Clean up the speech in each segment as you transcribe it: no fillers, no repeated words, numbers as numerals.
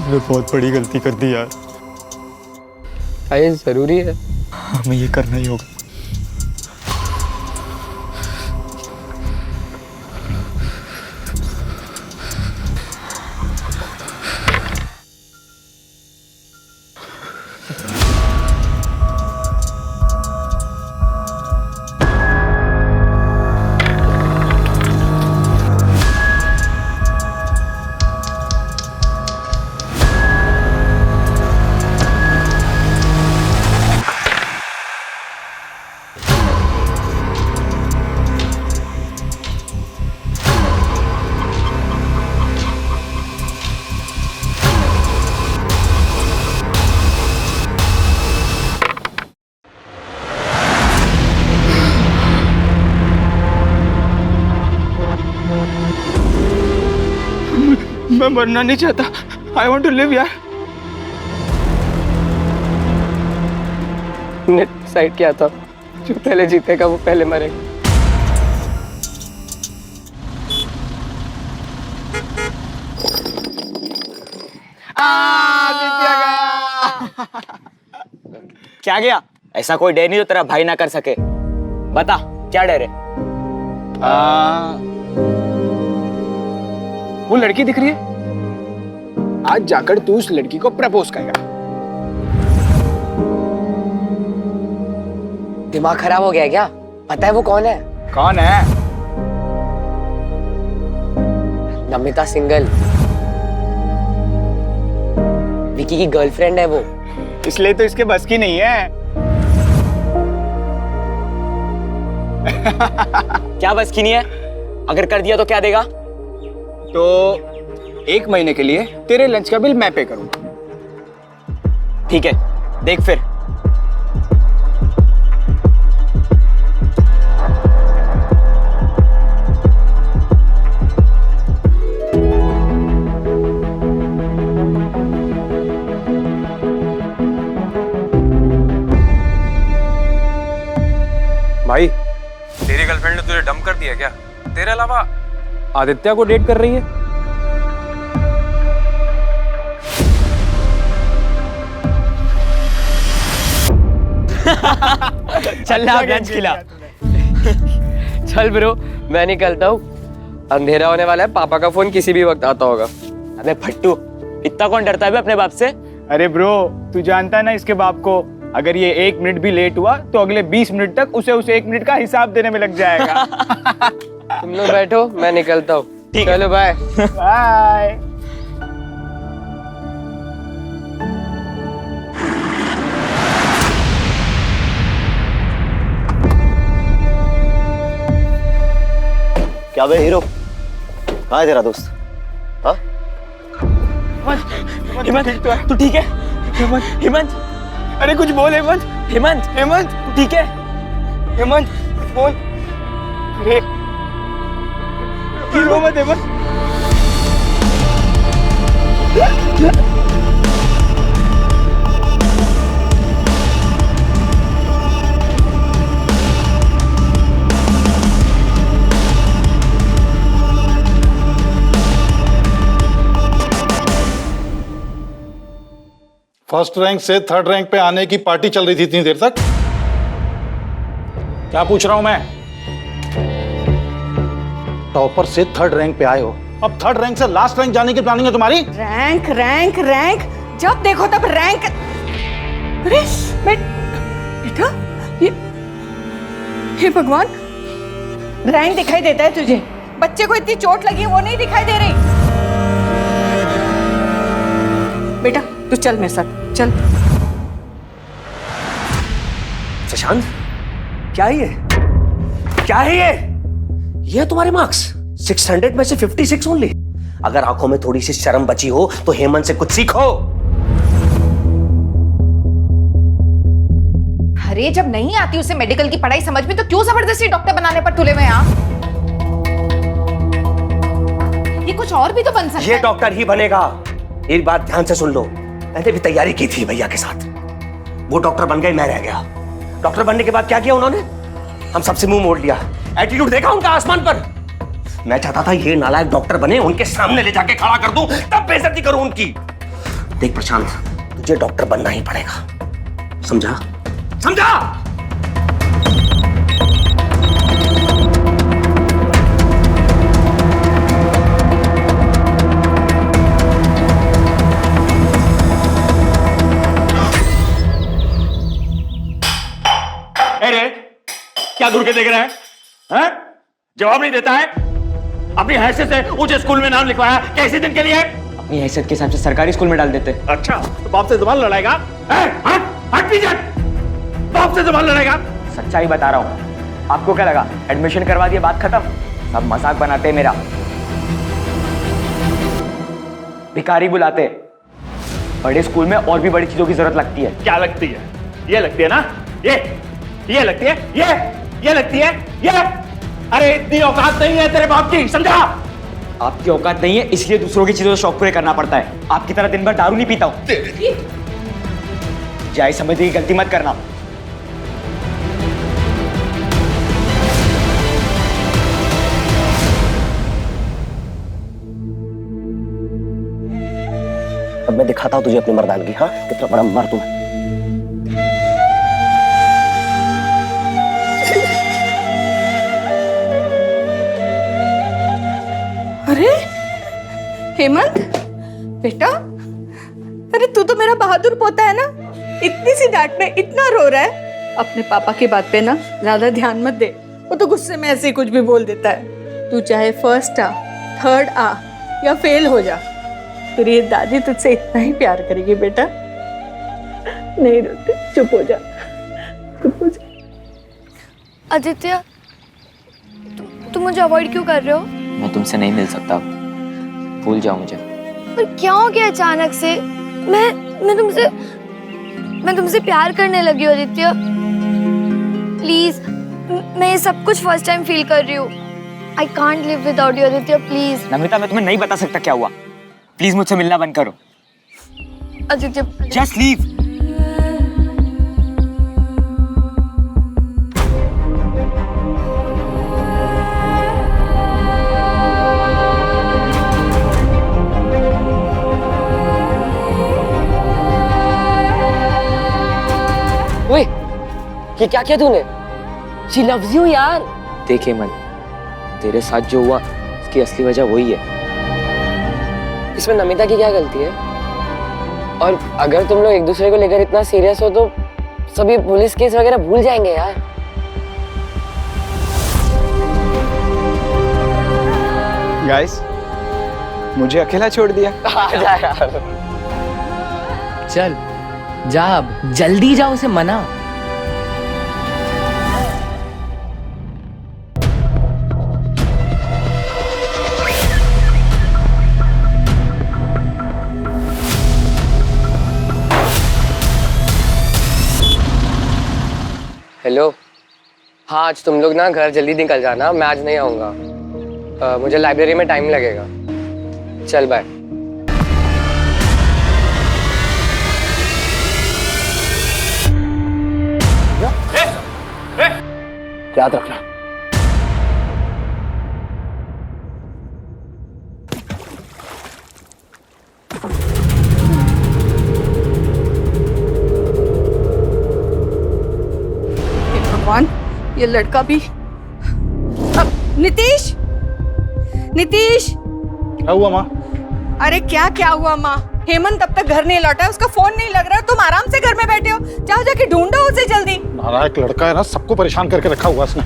मैंने बहुत बड़ी गलती कर दी यार। क्या ये जरूरी है? हमें ये करना ही होगा। मैं मरना नहीं चाहता। आई वॉन्ट टू लिव यार। ने डिसाइड किया था जो पहले जीतेगा वो पहले मरेगा। क्या गया? ऐसा कोई डर नहीं जो तेरा भाई ना कर सके। बता क्या डर है? वो लड़की दिख रही है। आज जाकर तू उस लड़की को प्रपोज करेगा। दिमाग खराब हो गया क्या? पता है वो कौन है? कौन है? नमिता सिंगल, विकी की गर्लफ्रेंड है वो। इसलिए तो इसके बस की नहीं है। क्या बस की नहीं है? अगर कर दिया तो क्या देगा? तो 1 महीने के लिए तेरे लंच का बिल मैं पे करूंगा। ठीक है, देख फिर। भाई, तेरी गर्लफ्रेंड ने तुझे डंप कर दिया क्या? तेरे अलावा आदित्य को डेट कर रही है? चल ना लंच खिला। चल ब्रो, मैं निकलता हूँ। अंधेरा होने वाला है, पापा का फोन किसी भी वक्त आता होगा। अबे फट्टू, इतना कौन डरता है अपने बाप से? अरे ब्रो, तू जानता है ना इसके बाप को। अगर ये 1 मिनट भी लेट हुआ तो अगले 20 मिनट तक उसे उस 1 मिनट का हिसाब देने में लग जाएगा। तुम लोग बैठो, मैं निकलता हूँ। चलो बाय। बाय। क्या बे हीरो, कहाँ है तेरा दोस्त? हाँ? हेमंत, तू ठीक है? हेमंत, अरे कुछ बोल हेमंत। हेमंत, हेमंत, तू ठीक है? हेमंत बोल। अरे हीरो मत हेमंत। फर्स्ट रैंक से 3rd रैंक पे आने की पार्टी चल रही थी इतनी देर तक। क्या पूछ रहा हूं मैं? टॉपर से 3rd रैंक पे आए हो, अब 3rd रैंक से लास्ट रैंक जाने की प्लानिंग है तुम्हारी? रैंक रैंक रैंक, जब देखो तब रैंक। अरे बेटा, ये भगवान, रैंक दिखाई देता है तुझे? बच्चे को इतनी चोट लगी है वो नहीं दिखाई दे रही? बेटा तू चल मेरे साथ, चल। शशांक, क्या है ये? क्या है ये? ये तुम्हारे मार्क्स 600 में से 56 ओनली। अगर आंखों में थोड़ी सी शर्म बची हो तो हेमंत से कुछ सीखो। अरे जब नहीं आती उसे मेडिकल की पढ़ाई समझ में तो क्यों जबरदस्ती डॉक्टर बनाने पर तुले हुए हैं? ये कुछ और भी तो बन सकता है। ये डॉक्टर ही बनेगा। एक बात ध्यान से सुन लो, मैंने भी तैयारी की थी भैया के साथ। वो डॉक्टर बन गए, मैं रह गया। डॉक्टर बनने के बाद क्या किया उन्होंने? हम सबसे मुंह मोड़ लिया। एटीट्यूड देखा उनका आसमान पर। मैं चाहता था ये नालायक डॉक्टर बने, उनके सामने ले जाके खड़ा कर दूं, तब बेइज्जती करूं उनकी। देख प्रशांत, तुझे डॉक्टर बनना ही पड़ेगा, समझा? समझा? अरे क्या घूर के देख रहा है? हैं? जवाब नहीं देता है? अपनी हैसियत से ऊंचे स्कूल में नाम लिखवाया, कैसे दिन के लिए? अपनी हैसियत के हिसाब से सरकारी स्कूल में डाल देते। अच्छा, तो बाप से जबान लड़ाएगा? हट पीछे! बाप से जबान लड़ाएगा? सच्चाई बता रहा हूँ। आपको क्या लगा एडमिशन करवा दिया बात खत्म? सब मजाक बनाते हैं मेरा, भिखारी बुलाते। बड़े स्कूल में और भी बड़ी चीजों की जरूरत लगती है। क्या लगती है? ये लगती है ना? ये लगती है? ये लगती है? ये? अरे इतनी औकात नहीं है तेरे बाप की, समझा? आपकी औकात नहीं है इसलिए दूसरों की चीजों से शौक पूरे करना पड़ता है। आपकी तरह दिन भर दारू नहीं पीता हूं। जाए समझने की गलती मत करना। अब मैं दिखाता हूं तुझे अपनी मर्दानगी, हाँ? कितना बड़ा मर्द हूं। अरे हेमंत बेटा, अरे तू तो मेरा बहादुर पोता है ना, इतनी सी डांट में इतना रो रहा है। अपने पापा की बात पे ना ज्यादा ध्यान मत दे, वो तो गुस्से में ऐसे ही कुछ भी बोल देता है। तू चाहे फर्स्ट आ, थर्ड आ या फेल हो जा, तेरी दादी तुझसे इतना ही प्यार करेगी बेटा। नहीं रोते, चुप हो जा, चुप हो जा। आदित्य, तुम मुझे अवॉइड क्यों कर रहे हो? मैं तुमसे नहीं मिल सकता, भूल जाओ मुझे। पर क्या हो गया अचानक से? मैं तुमसे प्यार करने लगी हूँ आदित्य। प्लीज, मैं ये सब कुछ फर्स्ट टाइम फील कर रही हूँ। I can't live without you Aditya, please. Namita, मैं तुम्हें नहीं बता सकता क्या हुआ। प्लीज मुझसे मिलना बंद करो। Aditya, just leave. ओए, ये क्या किया तूने? She loves you यार। देख हेमंत, तेरे साथ जो हुआ इसकी असली वजह वही है। इसमें नमिता की क्या गलती है? और अगर तुम लोग एक दूसरे को लेकर इतना सीरियस हो तो सभी पुलिस केस वगैरह भूल जाएंगे यार। गाइस, मुझे अकेला छोड़ दिया। आजा यार। चल जा, अब जल्दी जा, उसे मना। हेलो, हाँ आज तुम लोग ना घर जल्दी निकल जाना, मैं आज नहीं आऊँगा। मुझे लाइब्रेरी में टाइम लगेगा। चल बाय। याद रखना। भगवान, ये लड़का भी। नीतीश, नीतीश। क्या हुआ माँ? अरे क्या हुआ माँ? हेमंत अब तक घर नहीं लौटा, उसका फोन नहीं लग रहा, तुम आराम से घर में बैठे हो। जाओ जाके ढूंढो उसे जल्दी। नालायक लड़का है ना, सबको परेशान करके रखा हुआ उसने।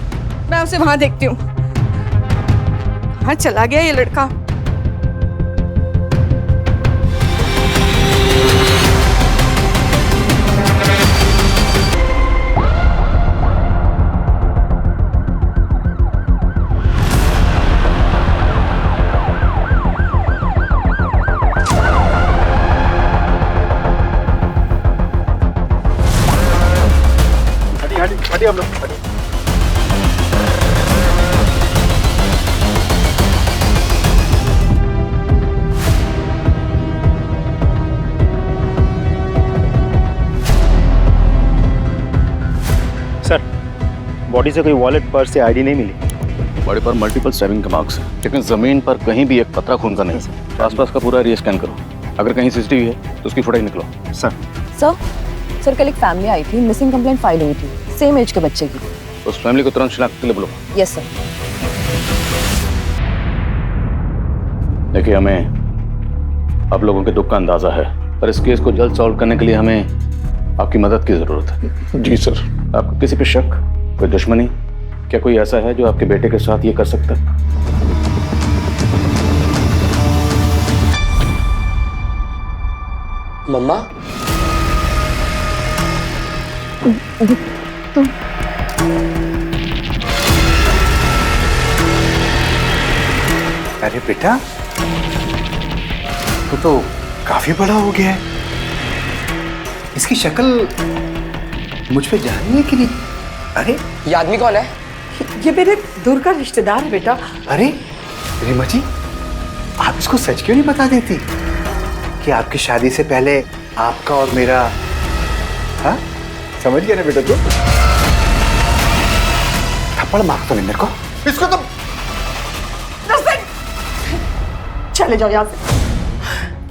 मैं उसे वहां देखती हूँ। कहाँ चला गया ये लड़का? हटिए हम लोग, हटिए। सर, बॉडी से कोई वॉलेट, पर्स या आईडी नहीं मिली। बॉडी पर मल्टीपल स्टैबिंग के मार्क्स हैं, लेकिन जमीन पर कहीं भी एक कतरा खून का नहीं है। आसपास का पूरा एरिया स्कैन करो। अगर कहीं सीसीटीवी है तो उसकी फुटेज निकलो। सर सर कल एक फैमिली आई थी, मिसिंग कंप्लेंट फाइल हुई थी, सेम एज के बच्चे की। उस फैमिली को तुरंत शिनाख्त के लिए बुलाओ। Yes sir. देखिए, हमें आप लोगों के दुख का अंदाजा है, पर इस केस को जल्द सॉल्व करने के लिए हमें आपकी मदद की जरूरत है। जी सर। आपको किसी पे शक, कोई दुश्मनी, क्या कोई ऐसा है जो आपके बेटे के साथ ये कर सकता है? मम्मा, अरे बेटा, तो काफी बड़ा हो गया है। इसकी शक्ल मुझ पे जानी है कि नहीं? अरे ये आदमी कौन है? ये मेरे दूर का रिश्तेदार है बेटा। अरे रीमा जी, आप इसको सच क्यों नहीं बता देती कि आपकी शादी से पहले आपका और मेरा, हाँ समझ गया ना बेटा तू? थप्पड़ मार तो नहीं मेरे को, इसको तो। चले जाओ यहाँ से,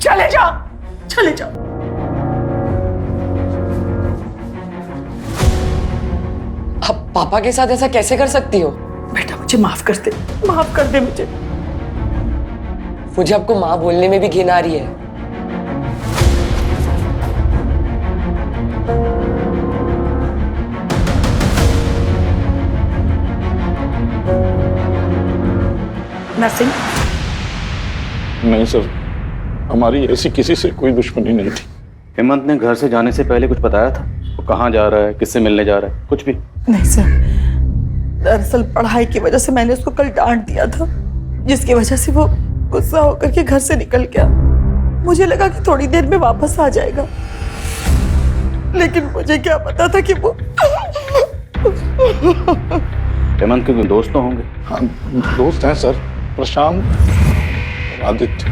चले जाओ, चले जाओ। आप पापा के साथ ऐसा कैसे कर सकती हो? बेटा मुझे माफ कर दे, माफ कर दे मुझे। मुझे आपको माँ बोलने में भी घिन आ रही है। नरसिंह, नहीं सर, हमारी ऐसी किसी से कोई दुश्मनी नहीं थी। हेमंत ने घर से जाने से पहले कुछ बताया था? वो कहाँ जा रहा है, किससे मिलने जा रहा है, कुछ भी? नहीं सर, दरअसल पढ़ाई की वजह से मैंने उसको कल डांट दिया था, जिसकी वजह से वो गुस्सा होकर के घर से निकल गया। मुझे लगा कि थोड़ी देर में वापस आ जाएगा, लेकिन मुझे क्या पता था कि वो हेमंत के कोई दोस्त तो होंगे? हाँ दोस्त हैं सर, प्रशांत, आदित्य।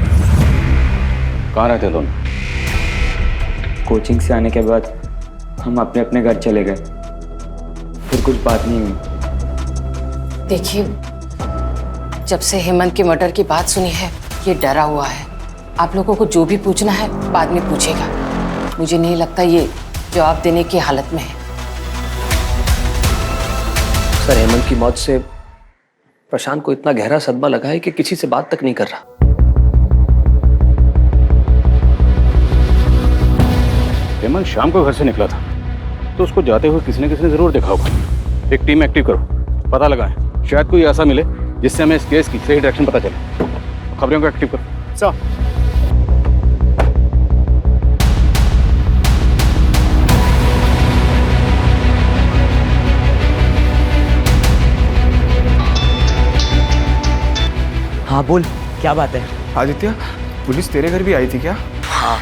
कहाँ रहते दोनों? कोचिंग से आने के बाद हम अपने अपने घर चले गए, फिर कुछ बात नहीं हुई। देखिए, जब से हेमंत के मर्डर की बात सुनी है, ये डरा हुआ है। आप लोगों को जो भी पूछना है बाद में पूछेगा। मुझे नहीं लगता ये जवाब देने की हालत में है। सर, हेमंत की मौत से प्रशांत को इतना गहरा सदमा लगा है कि किसी से बात तक नहीं कर रहा। हेमंत शाम को घर से निकला था, तो उसको जाते हुए किसी ने जरूर देखा होगा। एक टीम एक्टिव करो, पता लगाएं, शायद कोई ऐसा मिले जिससे हमें इस केस की सही डायरेक्शन पता चले। खबरों को एक्टिव करो। सर, हाँ बोल, क्या बात है? आदित्य, पुलिस तेरे घर भी आई थी क्या? हाँ।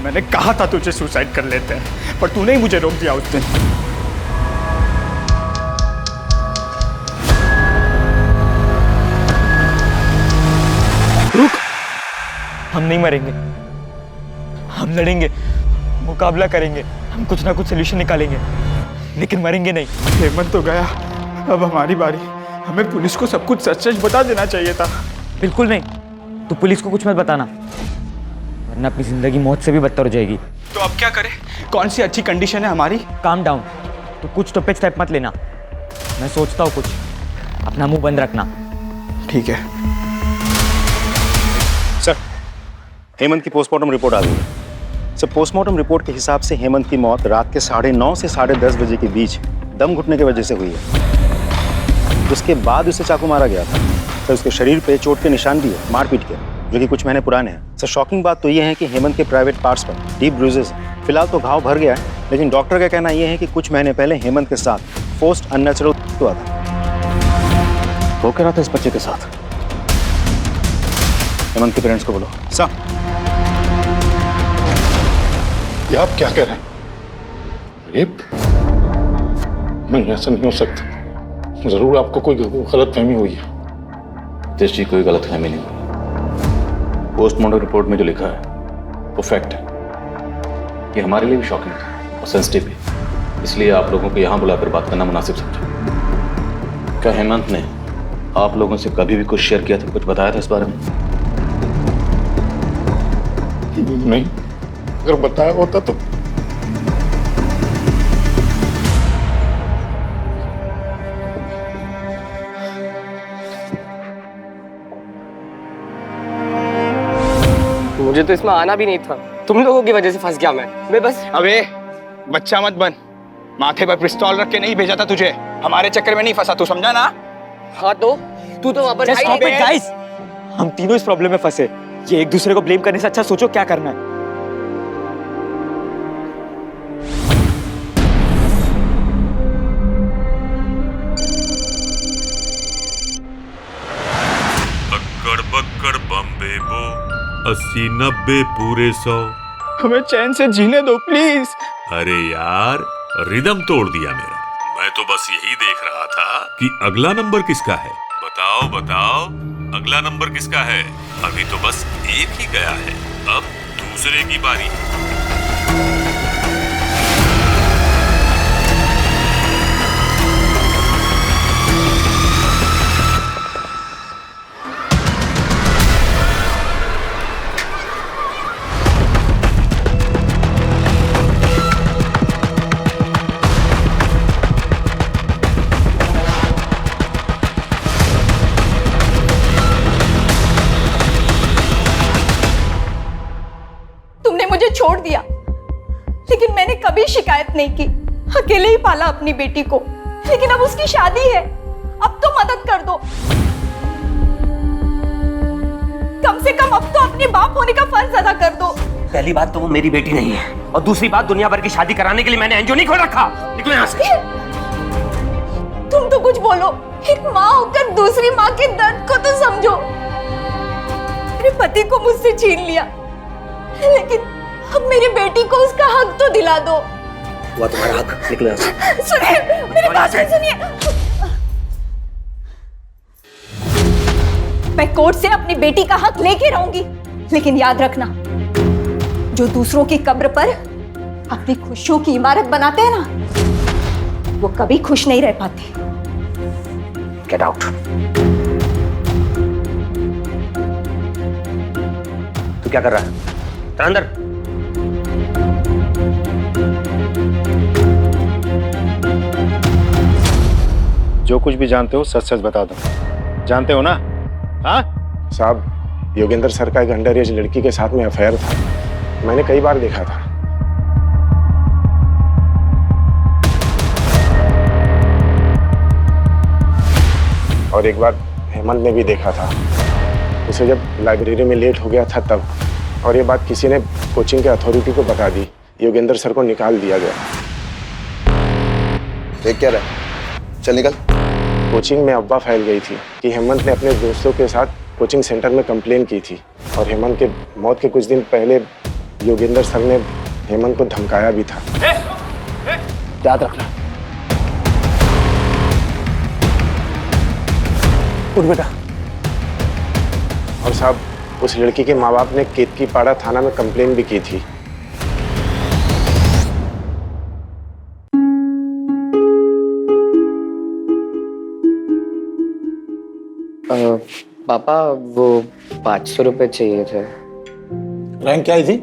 मैंने कहा था तुझे सुसाइड कर लेते हैं, पर तूने ही मुझे रोक दिया उस दिन। रुक, हम नहीं मरेंगे, हम लड़ेंगे, मुकाबला करेंगे, हम कुछ ना कुछ सोल्यूशन निकालेंगे, लेकिन मरेंगे नहीं। हेमंत तो गया, अब हमारी बारी। हमें पुलिस को सब कुछ सच सच बता देना चाहिए था। बिल्कुल नहीं, तो पुलिस को कुछ मत बताना, वरना अपनी जिंदगी मौत से भी बदतर हो जाएगी। तो अब क्या करें? कौन सी अच्छी कंडीशन है हमारी? काम डाउन, तो कुछ टॉपिक स्टेप मत लेना। मैं सोचता हूँ कुछ, अपना मुंह बंद रखना। ठीक है सर, हेमंत की पोस्टमार्टम रिपोर्ट आ गई है। सर, पोस्टमार्टम रिपोर्ट के हिसाब से हेमंत की मौत रात के 9:30 से 10:30 बजे के बीच दम घुटने की वजह से हुई है। उसके बाद उसे चाकू मारा गया था। सर, उसके शरीर पे चोट के निशान भी है, मारपीट के, जो कि कुछ महीने पुराने हैं। सर, शॉकिंग बात तो ये है कि हेमंत के प्राइवेट पार्ट्स पर डीप ब्रूजेस। फिलहाल तो घाव भर गया है, लेकिन डॉक्टर का कहना यह है कि कुछ महीने पहले हेमंत के साथ फोर्स्ड अननेचुरल हुआ था। वो कह रहा था इस बच्चे के साथ। हेमंत के पेरेंट्स को बोलो। सर, ये आप क्या कह रहे हैं? रेप? नहीं, ऐसा नहीं हो सकता। जरूर आपको कोई गलतफहमी हुई है। तेजी कोई गलतफहमी नहीं हुई। पोस्टमार्टम रिपोर्ट में जो लिखा है वो फैक्ट है। ये हमारे लिए भी शॉकिंग था और सेंसिटिव भी, इसलिए आप लोगों को यहाँ बुलाकर बात करना मुनासिब समझा। क्या हेमंत ने आप लोगों से कभी भी कुछ शेयर किया था, कुछ बताया था इस बारे में? नहीं, अगर बताया होता तो मुझे तो इसमें आना भी नहीं था, तुम लोगों की वजह से फंस गया मैं बस। अबे बच्चा मत बन, माथे पर पिस्तौल रख के नहीं भेजा था तुझे, हमारे चक्कर में नहीं फंसा, तू समझा ना? हाँ तो तू तो वहां पर Just stop it, guys! हम तीनों इस प्रॉब्लम में फंसे, ये एक दूसरे को ब्लेम करने से अच्छा सोचो क्या करना है। अक्कड़ बक्कड़ बम्बे बो 80-90 पूरे 100। हमें चैन से जीने दो प्लीज। अरे यार रिदम तोड़ दिया मेरा। मैं तो बस यही देख रहा था कि अगला नंबर किसका है। बताओ बताओ अगला नंबर किसका है। अभी तो बस एक ही गया है, अब दूसरे की बारी। मुझे छोड़ दिया, लेकिन मैंने कभी शिकायत नहीं की। अकेले ही पाला अपनी बेटी को, लेकिन अब उसकी शादी है, अब तो मदद कर दो। कम से कम अब तो अपने बाप होने का फर्ज अदा कर दो। पहली बात तो वो मेरी बेटी नहीं है, और दूसरी बात दुनिया भर की शादी कराने के लिए मैंने एनजीओ नहीं खोल रखा। निकलो यहाँ से। तुम तो कुछ बोलो, एक माँ होकर दूसरी माँ के दर्द को तो समझो। मेरे पति को मुझसे छीन लिया, लेकिन अब मेरी बेटी को उसका हक तो दिला दो। हुआ तुम्हारा हक, निकलो यहाँ से। सुनिए, मेरी बात सुनिए। मैं कोर्ट से अपनी बेटी का हक लेके रहूंगी, लेकिन याद रखना, जो दूसरों की कब्र पर अपनी खुशियों की इमारत बनाते हैं ना, वो कभी खुश नहीं रह पाते। Get out. तू क्या कर रहा है? चल अंदर। जो कुछ भी जानते हो सच सच बता दो। जानते हो ना? हाँ साहब, योगेंद्र सर का एक अंडर एज लड़की के साथ में अफेयर था, मैंने कई बार देखा था। और एक बार हेमंत ने भी देखा था, उसे जब लाइब्रेरी में लेट हो गया था तब। और ये बात किसी ने कोचिंग के अथॉरिटी को बता दी, योगेंद्र सर को निकाल दिया गया। देख क्या रहा है? चल निकल। कोचिंग में अफवाह फैल गई थी कि हेमंत ने अपने दोस्तों के साथ कोचिंग सेंटर में कंप्लेन की थी, और हेमंत के मौत के कुछ दिन पहले योगेंद्र सर ने हेमंत को धमकाया भी था। याद रखना। उठ बेटा। और साहब, उस लड़की के माँ बाप ने केतकीपाड़ा थाना में कंप्लेन भी की थी। पापा वो 500 रुपए चाहिए थे। रैंक क्या आई थी?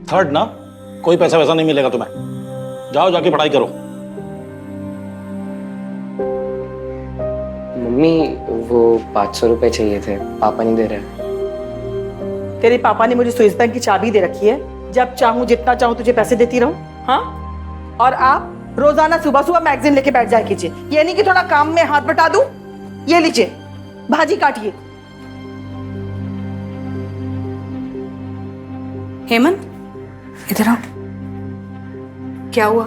3rd ना? कोई पैसा वैसा नहीं मिलेगा तुम्हें, जाओ जाके पढ़ाई करो। मम्मी वो 500 रुपए चाहिए थे, पापा नहीं दे रहे। तेरे पापा ने मुझे स्विस बैंक की चाबी दे रखी है, जब चाहूं जितना चाहूं तुझे पैसे देती रहूं। हाँ, और आप रोजाना सुबह सुबह मैगजीन लेके बैठ जाया कीजिए, ये नहीं कि थोड़ा काम में हाथ बटा दूं। ये लीजिए, भाजी काटिए। हेमंत, इधर आओ। क्या हुआ?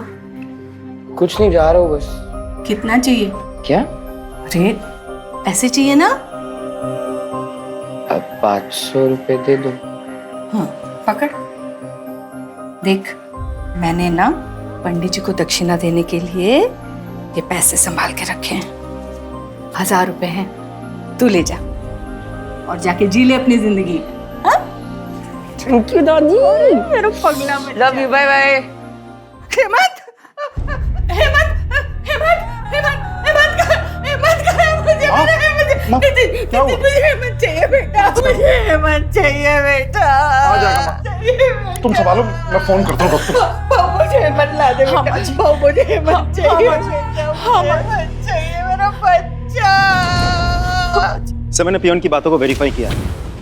कुछ नहीं, जा रहा हूँ बस। कितना चाहिए? क्या? अरे पैसे चाहिए ना? अब 500 रुपए दे दो। हाँ, पकड़। देख, मैंने ना पंडित जी को दक्षिणा देने के लिए ये पैसे संभाल के रखे हैं। 1000 रुपए हैं, तू ले जा और जाके जी ले अपनी जिंदगी। हाँ? थैंक यू दादी। मेरा पगला बच्चा। Love you, bye bye. Hemant, Hemant, Hemant, Hemant, Hemant, Hemant, मुझे क्या हुआ? मुझे हेमंत चाहिए बेटा, मुझे हेमंत चाहिए बेटा। आ जाएगा तुम संभालो, मैं फोन करता हूँ डॉक्टर। बाबू मुझे हेमंत ला दे बेटा, बाबू मुझे हेमंत चाहिए बेटा, हेमंत चाहिए मेरा बच्चा। सर मैंने पियोन की बातों को वेरीफाई किया।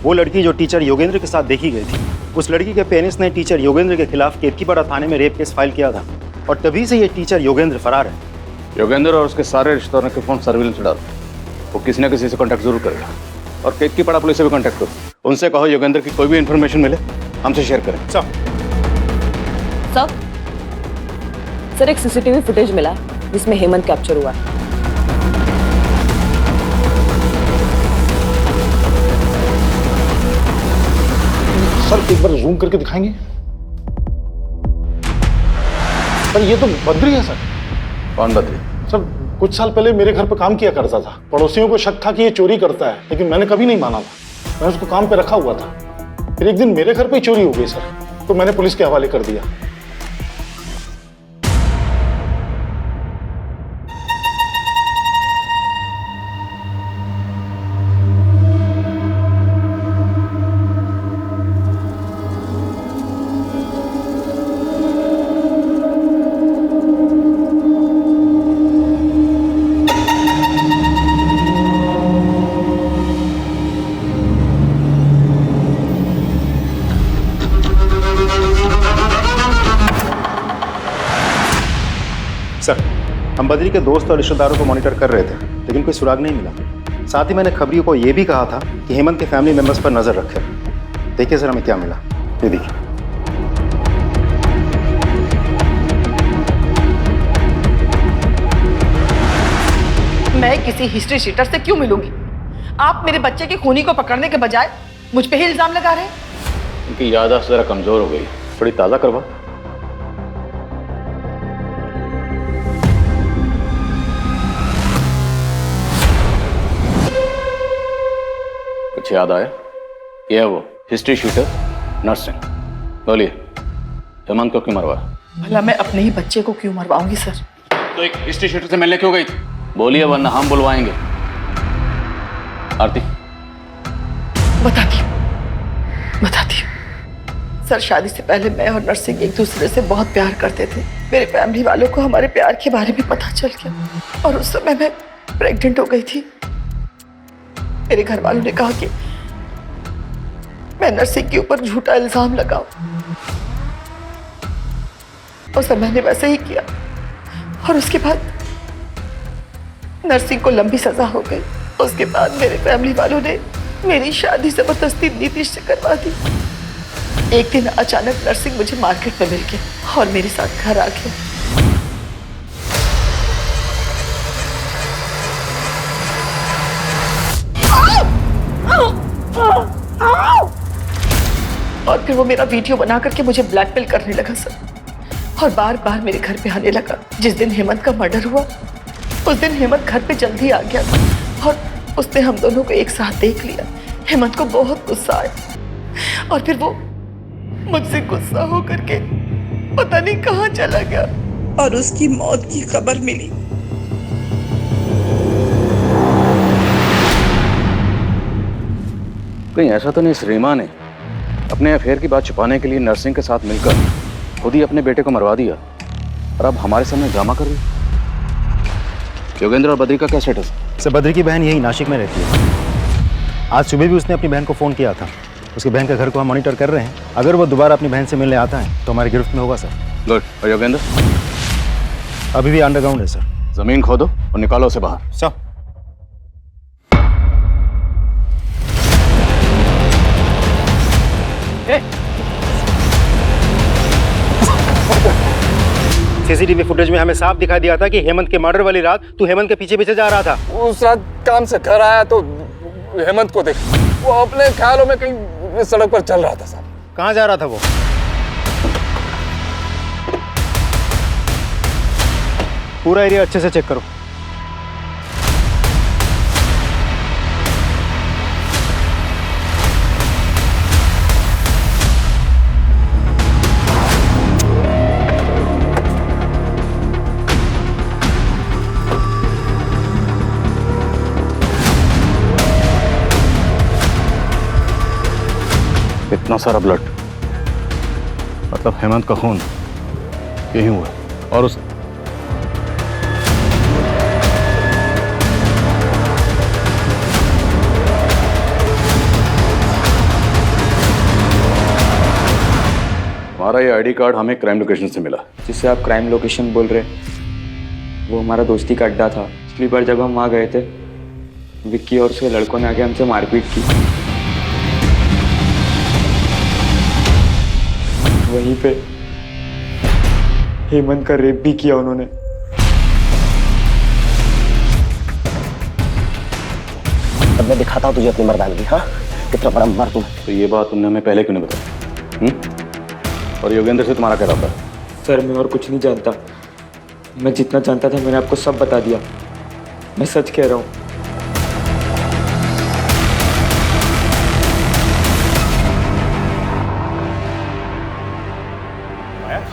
वो लड़की जो टीचर योगेंद्र के साथ देखी गई थी, उस लड़की के पेरेंट्स ने टीचर योगेंद्र के खिलाफ केतकीपाड़ा थाने में रेप केस फाइल किया था और तभी से ये टीचर योगेंद्र फरार है। योगेंद्र और उसके सारे रिश्तेदारों के फोन सर्विलेंस डाल, वो किसी न किसी से कांटेक्ट जरूर करेगा। और केतकीपाड़ा पुलिस से भी कांटेक्ट करो, उनसे कहो योगेंद्र की कोई भी इंफॉर्मेशन मिले हमसे शेयर करें। सर एक सीसीटीवी फुटेज मिला है जिसमें हेमंत कैप्चर हुआ है। सर एक बार जूम करके दिखाएंगे? सर ये तो बद्री है सर। कौन बद्री? सर कुछ साल पहले मेरे घर पे काम किया करता था। पड़ोसियों को शक था कि ये चोरी करता है, लेकिन मैंने कभी नहीं माना था। मैं उसको काम पे रखा हुआ था। फिर एक दिन मेरे घर पे ही चोरी हो गई सर, तो मैंने पुलिस के हवाले कर दिया। सर हम बद्री के दोस्त और रिश्तेदारों को मॉनिटर कर रहे थे, लेकिन कोई सुराग नहीं मिला। साथ ही मैंने खबरियों को यह भी कहा था कि हेमंत के फैमिली मेंबर्स पर नजर रखें। देखिए सर हमें क्या मिला, ये देखिए। मैं किसी हिस्ट्री शीटर से क्यों मिलूंगी? आप मेरे बच्चे के खूनी को पकड़ने के बजाय मुझ पे ही इल्जाम लगा रहे हैं। उनकी याददाश्त जरा कमजोर हो गई, थोड़ी ताजा करवा। कुछ याद आया? ये है वो हिस्ट्री शीटर नर्सिंग। बोलिए हेमंत को क्यों मरवा? भला मैं अपने ही बच्चे को क्यों मरवाऊंगी सर? तो एक हिस्ट्री शीटर से मिलने क्यों गई थी? बोलिए वरना हम बुलवाएंगे। आरती बताती सर, शादी से पहले मैं और नरसिंह एक दूसरे से बहुत प्यार करते थे। मेरे फैमिली वालों को हमारे प्यार के बारे में पता चल गया और उस समय मैं प्रेग्नेंट हो गई थी। मेरे घर वालों ने कहा कि मैं नरसिंह के ऊपर झूठा इल्जाम लगाऊं। उस समय मैंने वैसे ही किया और उसके बाद नरसिंह को लंबी सजा हो गई। उसके बाद मेरे फैमिली वालों ने मेरी शादी जबरदस्ती नीतीश से करवा दी। एक दिन अचानक नरसिंह मुझे मार्केट में मिल गया और मेरे साथ घर आ गया। और फिर वो मेरा वीडियो बना करके मुझे ब्लैकमेल करने लगा सर, और बार बार मेरे घर पे आने लगा। जिस दिन हेमंत का मर्डर हुआ उस दिन हेमंत घर पे जल्दी आ गया था और उसने हम दोनों को एक साथ देख लिया। हेमंत को बहुत गुस्सा आया और फिर वो मुझसे गुस्सा होकर के पता नहीं कहाँ चला गया और उसकी मौत की खबर मिली। कहीं ऐसा तो नहीं इस रीमा ने अपने अफेयर की बात छुपाने के लिए नर्सिंग के साथ मिलकर खुद ही अपने बेटे को मरवा दिया और अब हमारे सामने ड्रामा कर रही है? योगेंद्र और बद्री का क्या स्टेटस? सर बद्री की बहन यही नासिक में रहती है। आज सुबह भी उसने अपनी बहन को फ़ोन किया था। उसकी बहन के घर को हम मॉनिटर कर रहे हैं। अगर वो दोबारा अपनी बहन से मिलने आता है तो हमारी गिरफ्त में होगा सर। गुड। और योगेंद्र? अभी भी अंडरग्राउंड है सर। जमीन खोदो और निकालो उसे बाहर। सर सीसीटीवी फुटेज में हमें साफ दिखाई दिया था कि हेमंत के मर्डर वाली रात तू हेमंत के पीछे पीछे जा रहा था। उस रात काम से घर आया तो हेमंत को देख, वो अपने ख्यालों में कहीं सड़क पर चल रहा था साहब। कहाँ जा रहा था वो? पूरा एरिया अच्छे से चेक करो। सारा ब्लड, मतलब हेमंत का खून यही हुआ और उस हमारा ये आईडी कार्ड हमें क्राइम लोकेशन से मिला। जिससे आप क्राइम लोकेशन बोल रहे, वो हमारा दोस्ती का अड्डा था। पिछली बार जब हम वहाँ गए थे, विक्की और उसके लड़कों ने आके हमसे मारपीट की। वहीं पे हेमंत का रेप भी किया उन्होंने। अब मैं दिखाता हूँ तुझे अपनी मर्दानगी। हाँ, कितना बड़ा मर्द हूँ। तो ये बात तुमने हमें पहले क्यों नहीं बताई? और योगेंद्र से तुम्हारा क्या रहा? सर मैं और कुछ नहीं जानता। मैं जितना जानता था मैंने आपको सब बता दिया। मैं सच कह रहा हूँ।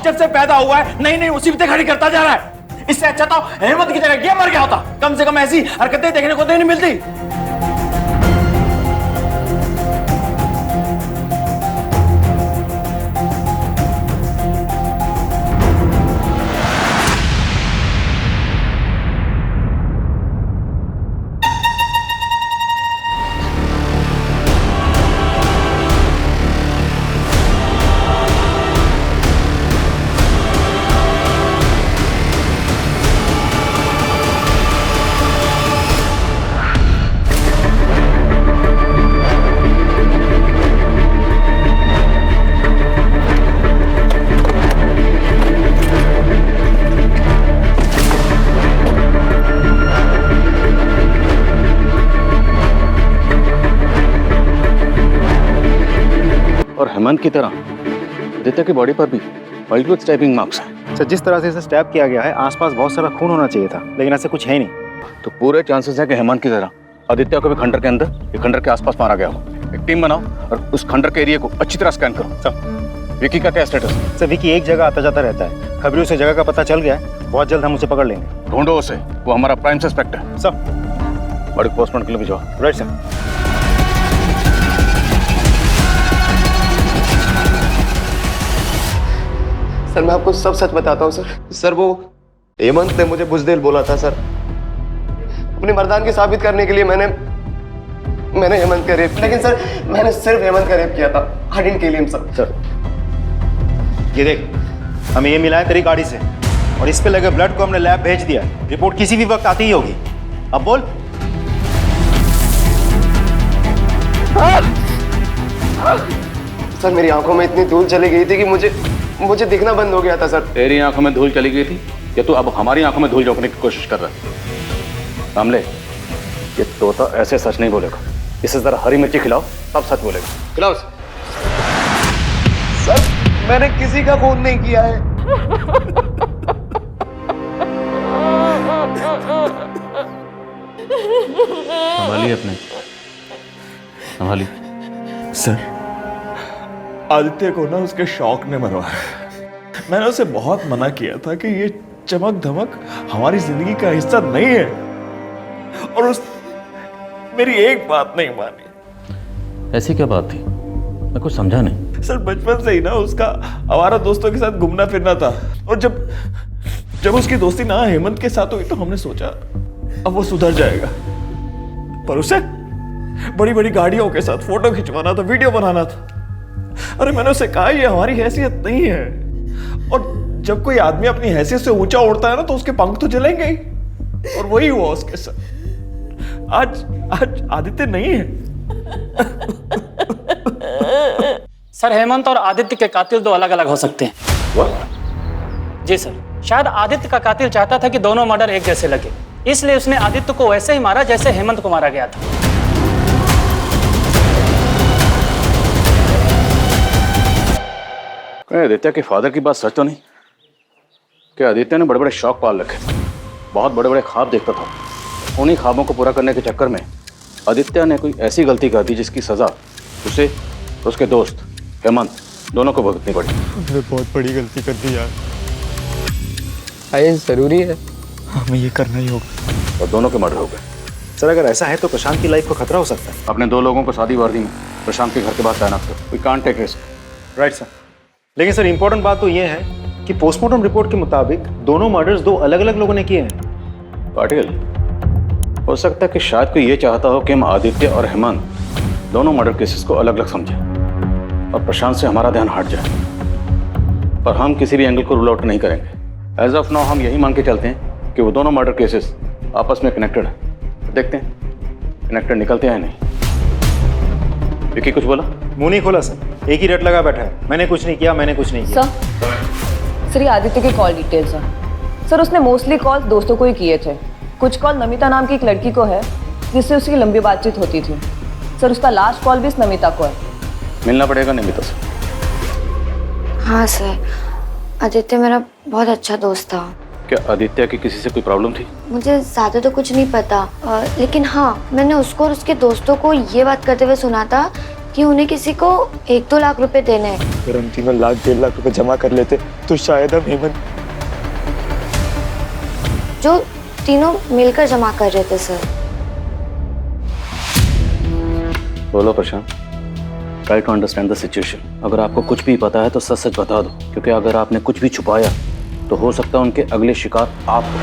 जब से पैदा हुआ है नई नई मुसीबतें खड़ी करता जा रहा है। इससे अच्छा तो हेमंत की जगह ये मर गया होता। कम से कम ऐसी हरकतें देखने को तो नहीं मिलती। हेमंत की तरह आदित्य की बॉडी पर भी मल्टीपल स्टैबिंग मार्क्स हैं। सर जिस तरह से इसे स्टैब किया गया है आसपास बहुत सारा खून होना चाहिए था, लेकिन ऐसा कुछ है नहीं। तो पूरे चांसेस है कि हेमंत की तरह आदित्य को भी खंडर के अंदर या खंडर के आसपास मारा गया हो। एक टीम बनाओ और उस खंडर के एरिया को अच्छी तरह स्कैन करो। सर विकी का क्या स्टेटस है? सर विकी एक जगह आता जाता रहता है। खबरों से जगह का पता चल गया है, बहुत जल्द हम उसे पकड़ लेंगे। ढूंढो उसे, वो हमारा प्राइम सस्पेक्ट है। सर बॉडी पोस्टमार्टम के लिए भिजवाओ। Right sir. सर मैं आपको सब सच बताता हूँ सर। सर वो हेमंत ने मुझे बुज़दिल बोला था सर। अपनी मर्दानगी साबित करने के लिए मैंने हेमंत का रेप, लेकिन सर मैंने सिर्फ हेमंत का रेप किया था। I didn't kill him sir. ये देख, हमें ये मिला है तेरी गाड़ी से और इस पे लगे ब्लड को हमने लैब भेज दिया। रिपोर्ट किसी भी वक्त आती ही होगी। अब बोल। सर मेरी आंखों में इतनी धूल चली गई थी कि मुझे दिखना बंद हो गया था सर। तेरी आंखों में धूल चली गई थी या तू अब हमारी आंखों में धूल झोंकने की कोशिश कर रहा है? कामले, ये तोता ऐसे सच नहीं बोलेगा। इसे जरा हरी मिर्ची खिलाओ तब सच बोलेगा। खिलाओ। सर मैंने किसी का खून नहीं किया है। संभालिए अपने, संभालिए। सर आदित्य को ना उसके शौक ने मरवाया। मैंने उसे बहुत मना किया था कि ये चमक धमक हमारी जिंदगी का हिस्सा नहीं है, और उस मेरी एक बात नहीं मानी। ऐसी क्या बात थी? मैं कुछ समझा नहीं। सर बचपन से ही ना उसका आवारा दोस्तों के साथ घूमना फिरना था, और जब उसकी दोस्ती ना हेमंत के साथ हुई तो हमने सोचा अब वो सुधर जाएगा। पर उसे बड़ी बड़ी गाड़ियों के साथ फोटो खिंचवाना था, वीडियो बनाना था। अरे मैंने उसे कहा ये हमारी हैसियत नहीं है, और जब कोई आदमी अपनी हैसियत से ऊंचा उड़ता है ना तो उसके पंख तो जलेंगे ही, और वही हुआ उसके साथ। आज आदित्य नहीं है। सर हेमंत और आदित्य के कातिल दो अलग अलग हो सकते हैं। जी सर, शायद आदित्य का कातिल चाहता था कि दोनों मर्डर एक जैसे लगे, इसलिए उसने आदित्य को वैसे ही मारा जैसे हेमंत को मारा गया था। आदित्य के फादर की बात सच तो नहीं? क्या आदित्य ने बड़े बड़े शौक पाल रखे थे, बहुत बड़े बड़े ख्वाब देखता था। उन्हीं ख्वाबों को पूरा करने के चक्कर में आदित्य ने कोई ऐसी गलती कर दी जिसकी सजा उसे और उसके दोस्त हेमंत दोनों को भुगतनी पड़ी। हमने बहुत बड़ी गलती कर दी यार। ये जरूरी है, हमें ये करना ही होगा। और दोनों के मर्डर हो गए। सर अगर ऐसा है तो प्रशांत की लाइफ को खतरा हो सकता है। अपने दो लोगों को शादी वर्दी में प्रशांत के घर के बाद तैनात करो। We can't take risk. Right sir. लेकिन सर इंपॉर्टेंट बात तो ये है कि पोस्टमार्टम रिपोर्ट के मुताबिक दोनों मर्डर्स दो अलग अलग लोगों ने किए हैं। पाटिल, हो सकता है कि शायद कोई ये चाहता हो कि हम आदित्य और हेमंत दोनों मर्डर केसेस को अलग अलग समझें और प्रशांत से हमारा ध्यान हट जाए, पर हम किसी भी एंगल को रूल आउट नहीं करेंगे। एज ऑफ नाउ हम यही मान के चलते हैं कि वो दोनों मर्डर केसेस आपस में कनेक्टेड है। देखते हैं कनेक्टेड निकलते हैं नहीं। विकी कुछ बोला? मुंह नहीं खोला सर, एक ही रट लगा बैठा है। मैंने कुछ नहीं किया, मैंने कुछ नहीं किया। सर ये आदित्य के कॉल डिटेल्स हैं। सर उसने मोस्टली कॉल दोस्तों को ही किए थे। कुछ कॉल नमिता नाम की एक लड़की को है जिससे उसकी लंबी बातचीत होती थी। सर उसका लास्ट कॉल भी इस नमिता को है। मिलना पड़ेगा नमिता से। हाँ सर, आदित्य मेरा बहुत अच्छा दोस्त था। क्या आदित्य की किसी से कोई प्रॉब्लम थी? मुझे ज़्यादा तो कुछ नहीं पता, लेकिन हाँ मैंने उसको और उसके दोस्तों को ये बात करते हुए सुना था कि उन्हें किसी को 1-2 लाख रुपए देने हैं। अगर हम तीनों 1-1.5 लाख रुपए जमा कर लेते तो शायद हम हेमंत। जो तीनों मिलकर जमा कर रहे थे सर। बोलो Prashant. Try to understand the situation. अगर आपको कुछ भी पता है तो सच सच बता दो, क्योंकि अगर आपने कुछ भी छुपाया तो हो सकता है उनके अगले शिकार आप हो।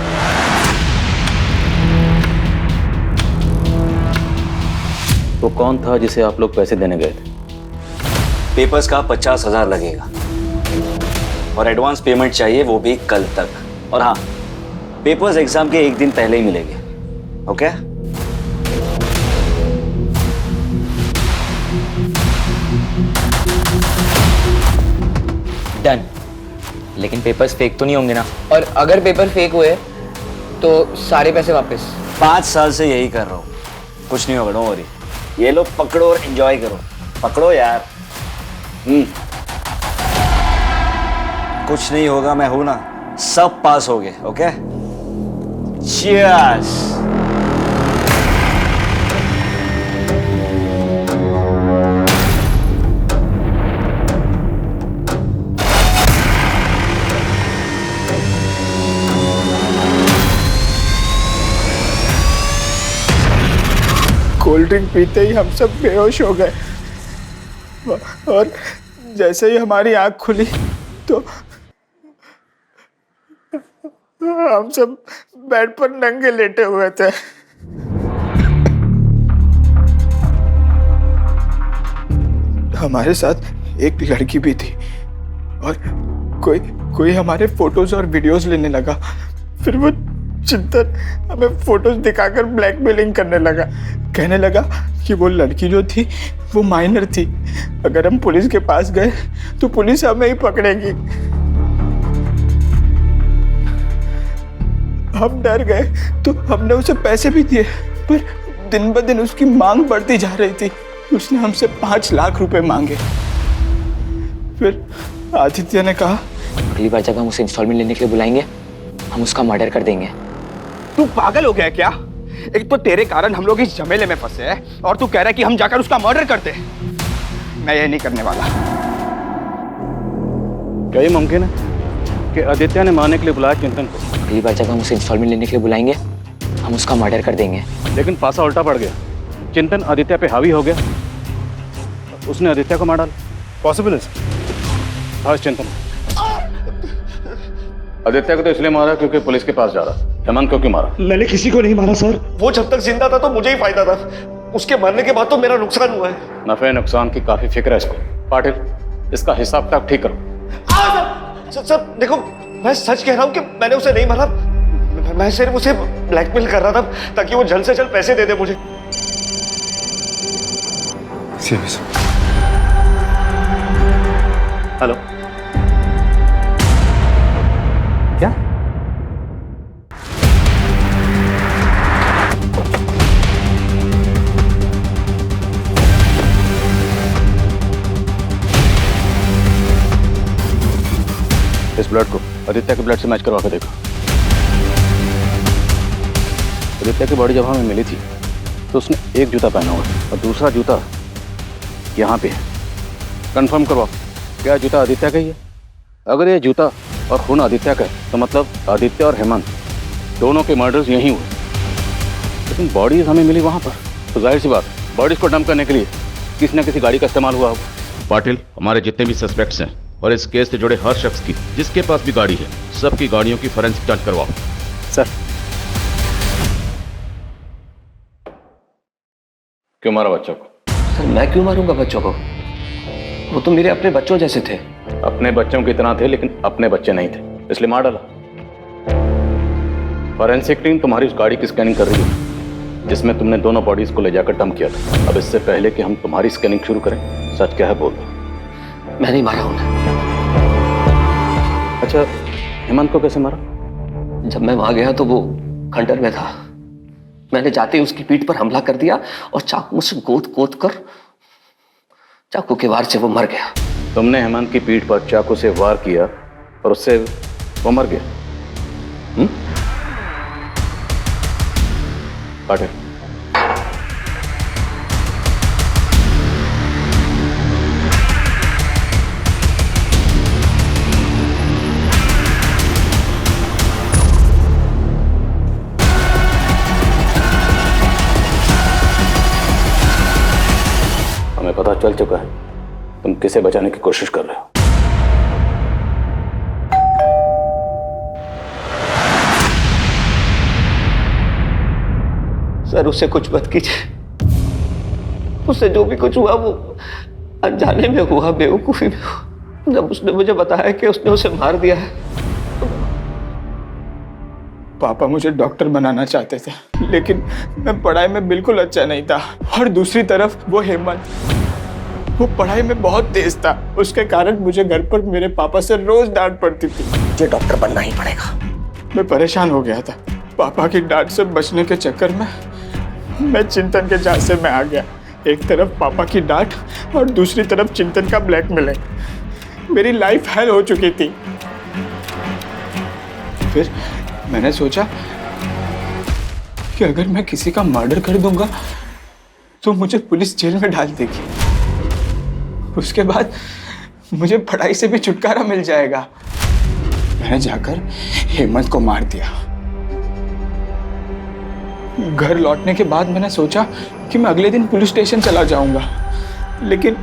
वो कौन था जिसे आप लोग पैसे देने गए थे? पेपर्स का 50,000 लगेगा और एडवांस पेमेंट चाहिए, वो भी कल तक। और हाँ, पेपर्स एग्जाम के 1 दिन पहले ही मिलेंगे। ओके? डन। लेकिन पेपर्स फेक तो नहीं होंगे ना? और अगर पेपर फेक हुए तो सारे पैसे वापस। 5 साल से यही कर रहा हूँ, कुछ नहीं होगा, डोंट वरी। ये लो पकड़ो और एंजॉय करो। पकड़ो यार। कुछ नहीं होगा, मैं हूं ना। सब पास हो गए। ओके? चीयर्स। कोल्ड ड्रिंक पीते ही हम सब बेहोश हो गए और जैसे ही हमारी आंख खुली तो हम सब बेड पर नंगे लेटे हुए थे। हमारे साथ एक लड़की भी थी और कोई हमारे फोटोज और वीडियोस लेने लगा। फिर वो चिंतन हमें फोटोज दिखाकर ब्लैकमेलिंग करने लगा। कहने लगा कि वो लड़की जो थी वो माइनर थी, अगर हम पुलिस के पास गए तो पुलिस हमें ही पकड़ेगी। हम डर गए तो हमने उसे पैसे भी दिए, पर दिन ब दिन उसकी मांग बढ़ती जा रही थी। उसने हमसे 5 लाख रुपए मांगे। फिर आदित्य ने कहा, अगली बार जब हम उसे इंस्टॉलमेंट लेने के लिए बुलाएंगे, हम उसका मर्डर कर देंगे। तू पागल हो गया क्या? एक तो तेरे कारण हम लोग इस झमेले में फंसे हैं और तू कह रहा है कि हम जाकर उसका मर्डर करते हैं। मैं ये नहीं करने वाला। क्या ये मुमकिन है कि आदित्य ने मारने के लिए बुलाया चिंतन को? अगली बार जब हम उसे इंस्टॉलमेंट लेने के लिए बुलाएंगे, हम उसका मर्डर कर देंगे। लेकिन पासा उल्टा पड़ गया। चिंतन आदित्य पे हावी हो गया, उसने आदित्य को मार डाला। पॉसिबल है? हाँ चिंतन, आदित्य को तो इसलिए मारा क्योंकि पुलिस के पास जा रहा। हेमंत को क्यों मारा? मैंने किसी को नहीं मारा सर। वो जब तक जिंदा था तो मुझे ही फायदा था, उसके मरने के बाद तो मेरा नुकसान हुआ है। नफे नुकसान की काफी फिक्र है इसको। पाटिल, इसका हिसाब किताब ठीक करो। सर देखो, मैं सच कह रहा हूँ कि मैंने उसे नहीं मारा। मैं सिर्फ उसे ब्लैकमेल कर रहा था ताकि वो जल्द से जल्द पैसे दे दे मुझे। हेलो, क्या? इस ब्लड को आदित्य के ब्लड से मैच करवा के देखो। आदित्य की बॉडी जब हमें मिली थी तो उसने एक जूता पहना हुआ था और दूसरा जूता यहाँ पे है। कंफर्म करवाओ, क्या जूता आदित्य का ही है? अगर ये जूता और खून आदित्य का है तो मतलब आदित्य और हेमंत दोनों के मर्डर्स यहीं हुए। लेकिन बॉडीज हमें मिली वहाँ पर, तो जाहिर सी बात बॉडीज को डंप करने के लिए किसी न किसी गाड़ी का इस्तेमाल हुआ होगा। पाटिल, हमारे जितने भी सस्पेक्ट्स हैं और इस केस से जुड़े हर शख्स की जिसके पास भी गाड़ी है, सबकी गाड़ियों की फोरेंसिक जांच करवाओ। सर। क्यों मारा बच्चों को? सर मैं क्यों मारूंगा बच्चों को? वो तो मेरे अपने बच्चों जैसे थे। अपने बच्चों की तरह थे, लेकिन अपने बच्चे नहीं थे, इसलिए मार डाला। फॉरेंसिक टीम तुम्हारी उस गाड़ी की स्कैनिंग कर रही है जिसमें तुमने दोनों बॉडीज को ले जाकर डंप किया था। अब इससे पहले कि हम तुम्हारी स्कैनिंग शुरू करें, सच क्या है बोल दो। मैं नहीं मारा उन्हें। अच्छा, हेमंत को कैसे मारा? जब मैं वहां गया तो वो खंडर में था। मैंने जाते ही उसकी पीठ पर हमला कर दिया और चाकू से गोद कर चाकू के वार से वो मर गया। तुमने हेमंत की पीठ पर चाकू से वार किया और उससे वो मर गया? पाटिल, हमें पता चल चुका है तुम किसे बचाने की कोशिश कर रहे हो। सर उससे कुछ मत कीजिए। उससे जो भी कुछ हुआ वो अनजाने में हुआ, बेवकूफी में हुआ। जब उसने मुझे बताया कि उसने उसे मार दिया है। पापा मुझे डॉक्टर बनाना चाहते थे, लेकिन मैं पढ़ाई में बिल्कुल अच्छा नहीं था। और दूसरी तरफ वो हेमंत, वो पढ़ाई में बहुत तेज था। उसके कारण मुझे घर पर मेरे पापा से रोज डांट पड़ती थी। मुझे डॉक्टर बनना ही पड़ेगा। मैं परेशान हो गया था। पापा की डांट से बचने के चक्कर में मैं चिंतन के झांसे में आ गया। एक तरफ पापा की डांट और दूसरी तरफ चिंतन का ब्लैकमेलिंग। मेरी लाइफ हेल हो चुकी थी। फिर मैंने सोचा कि अगर मैं किसी का मर्डर कर दूंगा तो मुझे पुलिस जेल में डाल देगी। उसके बाद मुझे पढ़ाई से भी छुटकारा मिल जाएगा। मैंने जाकर हेमंत को मार दिया। घर लौटने के बाद मैंने सोचा कि मैं अगले दिन पुलिस स्टेशन चला जाऊंगा, लेकिन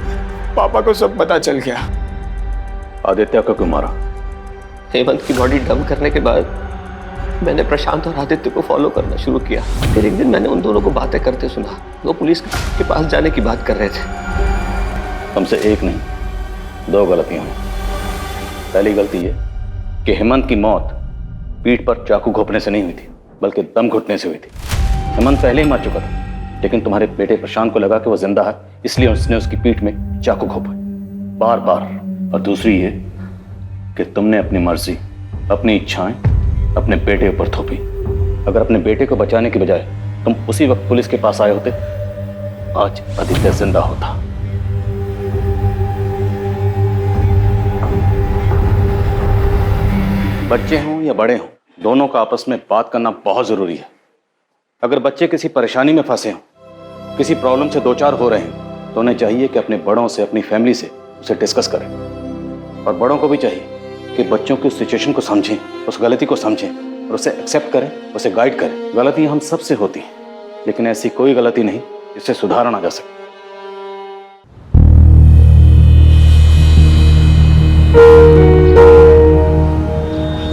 पापा को सब पता चल गया। आदित्य को क्यों मारा? हेमंत की बॉडी डंप करने के बाद मैंने प्रशांत और आदित्य को फॉलो करना शुरू किया। फिर एक दिन मैंने उन दोनों को बातें करते सुना। वो पुलिस के पास जाने की बात कर रहे थे। हमसे एक नहीं, दो गलतियां हुई। पहली गलती ये कि हेमंत की मौत पीठ पर चाकू घोंपने से नहीं हुई थी, बल्कि दम घुटने से हुई थी। हेमंत पहले ही मर चुका था, लेकिन तुम्हारे बेटे प्रशांत को लगा कि वो जिंदा है, इसलिए उसने उसकी पीठ में चाकू घोंपा बार बार। और दूसरी ये कि तुमने अपनी मर्जी, अपनी इच्छाएं अपने बेटे ऊपर थोपी। अगर अपने बेटे को बचाने की बजाय तुम उसी वक्त पुलिस के पास आए होते, आज आदित्य जिंदा होता। बच्चे हों या बड़े हों, दोनों का आपस में बात करना बहुत जरूरी है। अगर बच्चे किसी परेशानी में फंसे हों, किसी प्रॉब्लम से दो चार हो रहे हैं, तो उन्हें चाहिए कि अपने बड़ों से, अपनी फैमिली से उसे डिस्कस करें। और बड़ों को भी चाहिए कि बच्चों की उस सिचुएशन को समझें, उस गलती को समझें और उसे एक्सेप्ट करें, उसे गाइड करें। गलती हम सबसे होती है, लेकिन ऐसी कोई गलती नहीं जिससे सुधारा ना जा सके।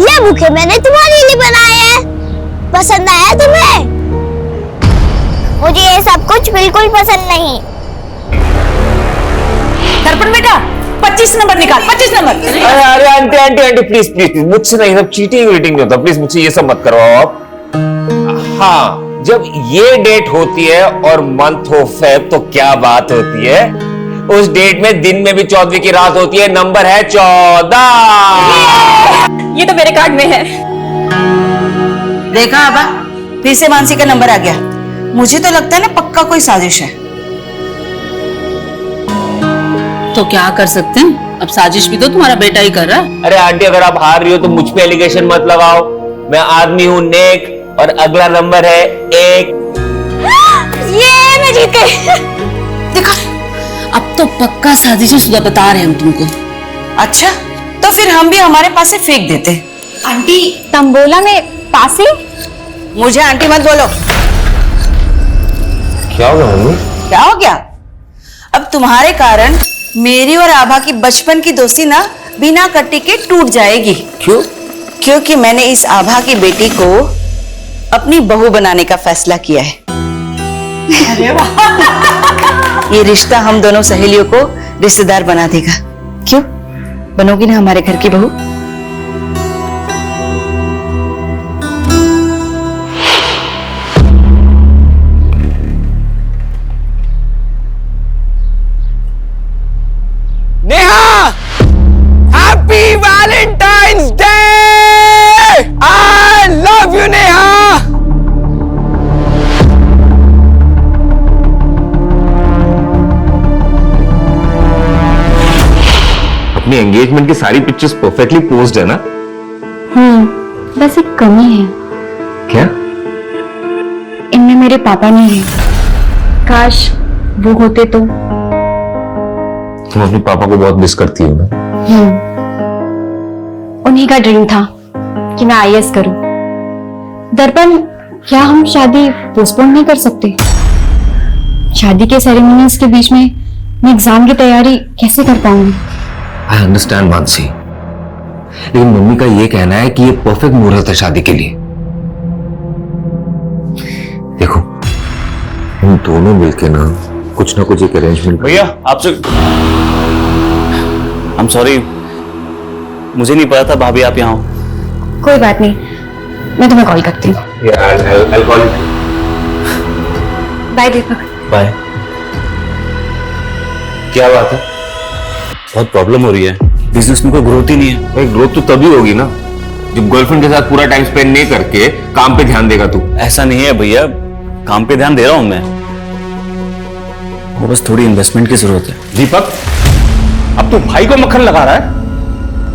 ये बुके मैंने तुम्हारे लिए बनाए हैं। पसंद आया तुम्हें? मुझे ये सब कुछ बिल्कुल पसंद नहीं। दर्पण बेटा 25 नंबर निकाल, 25 नंबर। अरे अरे aunty aunty aunty please please please, मुझसे नहीं, सब चीटिंग वीटिंग नहीं होता। प्लीज मुझसे ये सब मत करवाओ आप। हाँ, जब ये डेट होती है और मंथ ऑफ है तो क्या बात होती है। उस डेट में दिन में भी 14वीं की रात होती है। नंबर है 14। ये तो मेरे कार्ड में है। देखा आबा, फिर से मानसी का नंबर आ गया। मुझे तो लगता है ना पक्का कोई साजिश है। तो क्या कर सकते हैं, अब साजिश भी तो तुम्हारा बेटा ही कर रहा है। अरे आंटी, अगर आप हार रही हो तो मुझ पे एलिगेशन मत लगाओ। मैं आदमी हूँ नेक और अगला नंबर है 1। ये मैं जीत गई। देखा, अब तो पक्का साजिश शुदा बता रहे हैं हम तुमको। अच्छा, तो फिर हम भी हमारे पास से फेंक देते। आंटी तंबोला में पासे? मुझे आंटी मत बोलो। क्या हो गया मम्मी? क्या हो गया? अब तुम्हारे कारण मेरी और आभा की बचपन की दोस्ती ना बिना कट्टी के टूट जाएगी। क्यों? क्योंकि मैंने इस आभा की बेटी को अपनी बहू बनाने का फैसला किया है। अरे वाह। ये रिश्ता हम दोनों सहेलियों को रिश्तेदार बना देगा। क्यों, बनोगी ना हमारे घर की बहू? Neha, happy Valentine's day! I love you Neha. अपनी एंगेजमेंट की सारी पिक्चर्स परफेक्टली पोज्ड है ना? बस एक कमी है। क्या? इनमें मेरे पापा नहीं है। काश वो होते तो। तुम अपने पापा को बहुत मिस करती हो ना? उन्हीं का ड्रीम था कि मैं आईएएस करूं। दर्पण, क्या हम शादी पोस्टपोन नहीं कर सकते? शादी के सेरेमनीज के बीच में मैं एग्जाम की तैयारी कैसे कर पाऊंगी? आई अंडरस्टैंड मानसी, लेकिन मम्मी का ये कहना है कि ये परफेक्ट मुहूर्त है शादी के लिए। देखो, हम दोनों मिलके ना कुछ एक अरेंजमेंट। भैया आपसे I'm sorry, मुझे नहीं पता था भाभी आप यहाँ हो। कोई बात नहीं, मैं तुम्हें कॉल करती हूँ। बाय दीपक। बाय। क्या बात है? बहुत प्रॉब्लम हो रही है, बिजनेस में कोई ग्रोथ ही नहीं है। भाई ग्रोथ तो तभी होगी ना जब गर्लफ्रेंड के साथ पूरा टाइम स्पेंड नहीं करके काम पे ध्यान देगा तू। ऐसा नहीं है भैया, काम पे ध्यान दे रहा हूं मैं, वो बस थोड़ी इन्वेस्टमेंट की जरूरत है। दीपक, अब तू भाई को मक्खन लगा रहा है?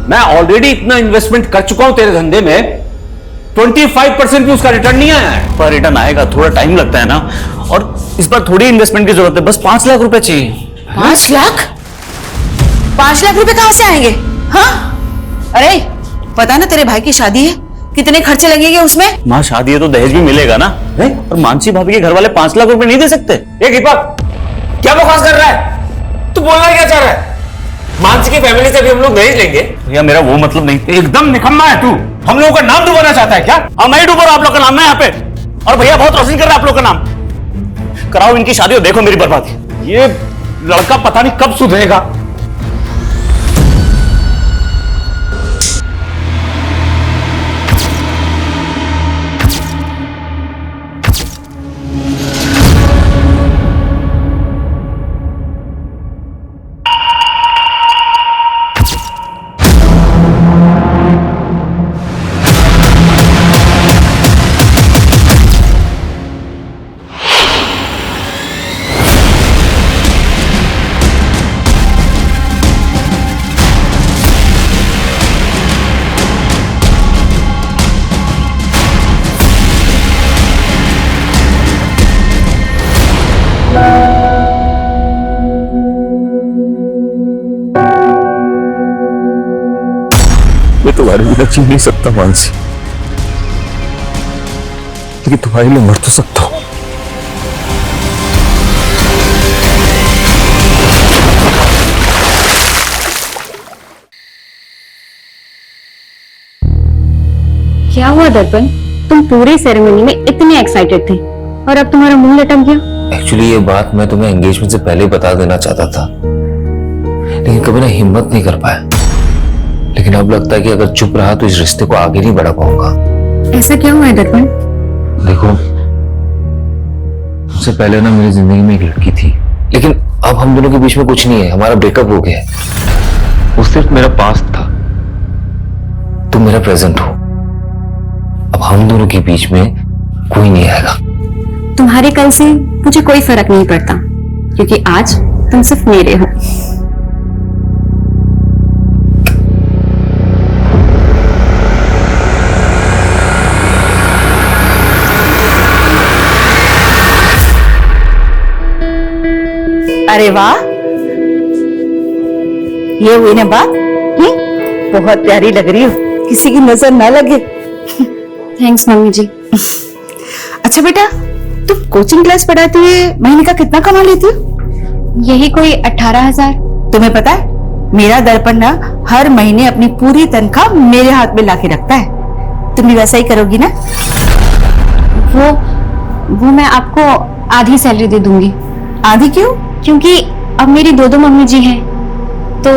मैं ऑलरेडी इतना इन्वेस्टमेंट कर चुका हूं तेरे धंधे में, 25% भी उसका रिटर्न नहीं आया है। पर रिटर्न आएगा, थोड़ा टाइम लगता है ना, और इस बार थोड़ी इन्वेस्टमेंट की जरूरत है, बस 5 लाख रुपए चाहिए। 5 लाख? 5 लाख रुपए कहां से आएंगे? हाँ, अरे पता ना तेरे भाई की शादी है, कितने खर्चे लगेंगे उसमें? माँ शादी है तो दहेज भी मिलेगा ना, और मानसी भाभी के घर वाले 5 लाख रुपए नहीं दे सकते। दीपक, क्या बकवास कर रहा है? तू बोलना क्या चाह रहा है? मानसी की फैमिली से भी हम लोग दहेज लेंगे? भैया मेरा वो मतलब नहीं। एकदम निकम्मा है तू। हम लोगों का नाम डुबाना चाहता है क्या? हाँ मैं डूब रहा हूं आप लोग का नाम ना यहाँ पे, और भैया बहुत रोशन कर रहा है आप लोग का नाम। कराओ इनकी शादी और देखो मेरी बर्बादी। ये लड़का पता नहीं कब सुधरेगा। मैं तुम्हारे बिना जी नहीं सकता मानसी, लेकिन तुम्हारे लिए मर तो सकता हूं। क्या हुआ दर्पण, तुम पूरे सेरेमनी में इतने एक्साइटेड थे और अब तुम्हारा मुंह लटक गया। एक्चुअली ये बात मैं तुम्हें एंगेजमेंट से पहले बता देना चाहता था, लेकिन कभी ना हिम्मत नहीं कर पाया। लेकिन अब लगता है कि अगर चुप रहा तो इस रिश्ते को आगे नहीं बढ़ा पाऊंगा। ऐसा क्या हुआ है दर्पण? देखो, उससे पहले ना मेरी जिंदगी में एक लड़की थी, लेकिन अब हम दोनों के बीच में कुछ नहीं है, हमारा ब्रेकअप हो गया है। वो सिर्फ मेरा पास्ट था, तुम मेरा प्रेजेंट हो। अब हम दोनों के बीच में कोई नहीं आएगा। तुम्हारे कल से मुझे कोई फर्क नहीं पड़ता, क्योंकि आज तुम सिर्फ मेरे हो। अरे वाह, ये हुई ना बात। बहुत प्यारी लग रही हो, किसी की नजर ना लगे। थैंक्स मम्मी जी। अच्छा बेटा, तुम कोचिंग क्लास पढ़ाती है, महीने का कितना कमा लेती हो? यही कोई 18,000। तुम्हें पता है मेरा दर्पण ना हर महीने अपनी पूरी तनख्वाह मेरे हाथ में लाके रखता है। तुम भी वैसा ही करोगी ना? वो मैं आपको आधी सैलरी दे दूंगी। आधी क्यों? क्योंकि अब मेरी दो मम्मी जी हैं, तो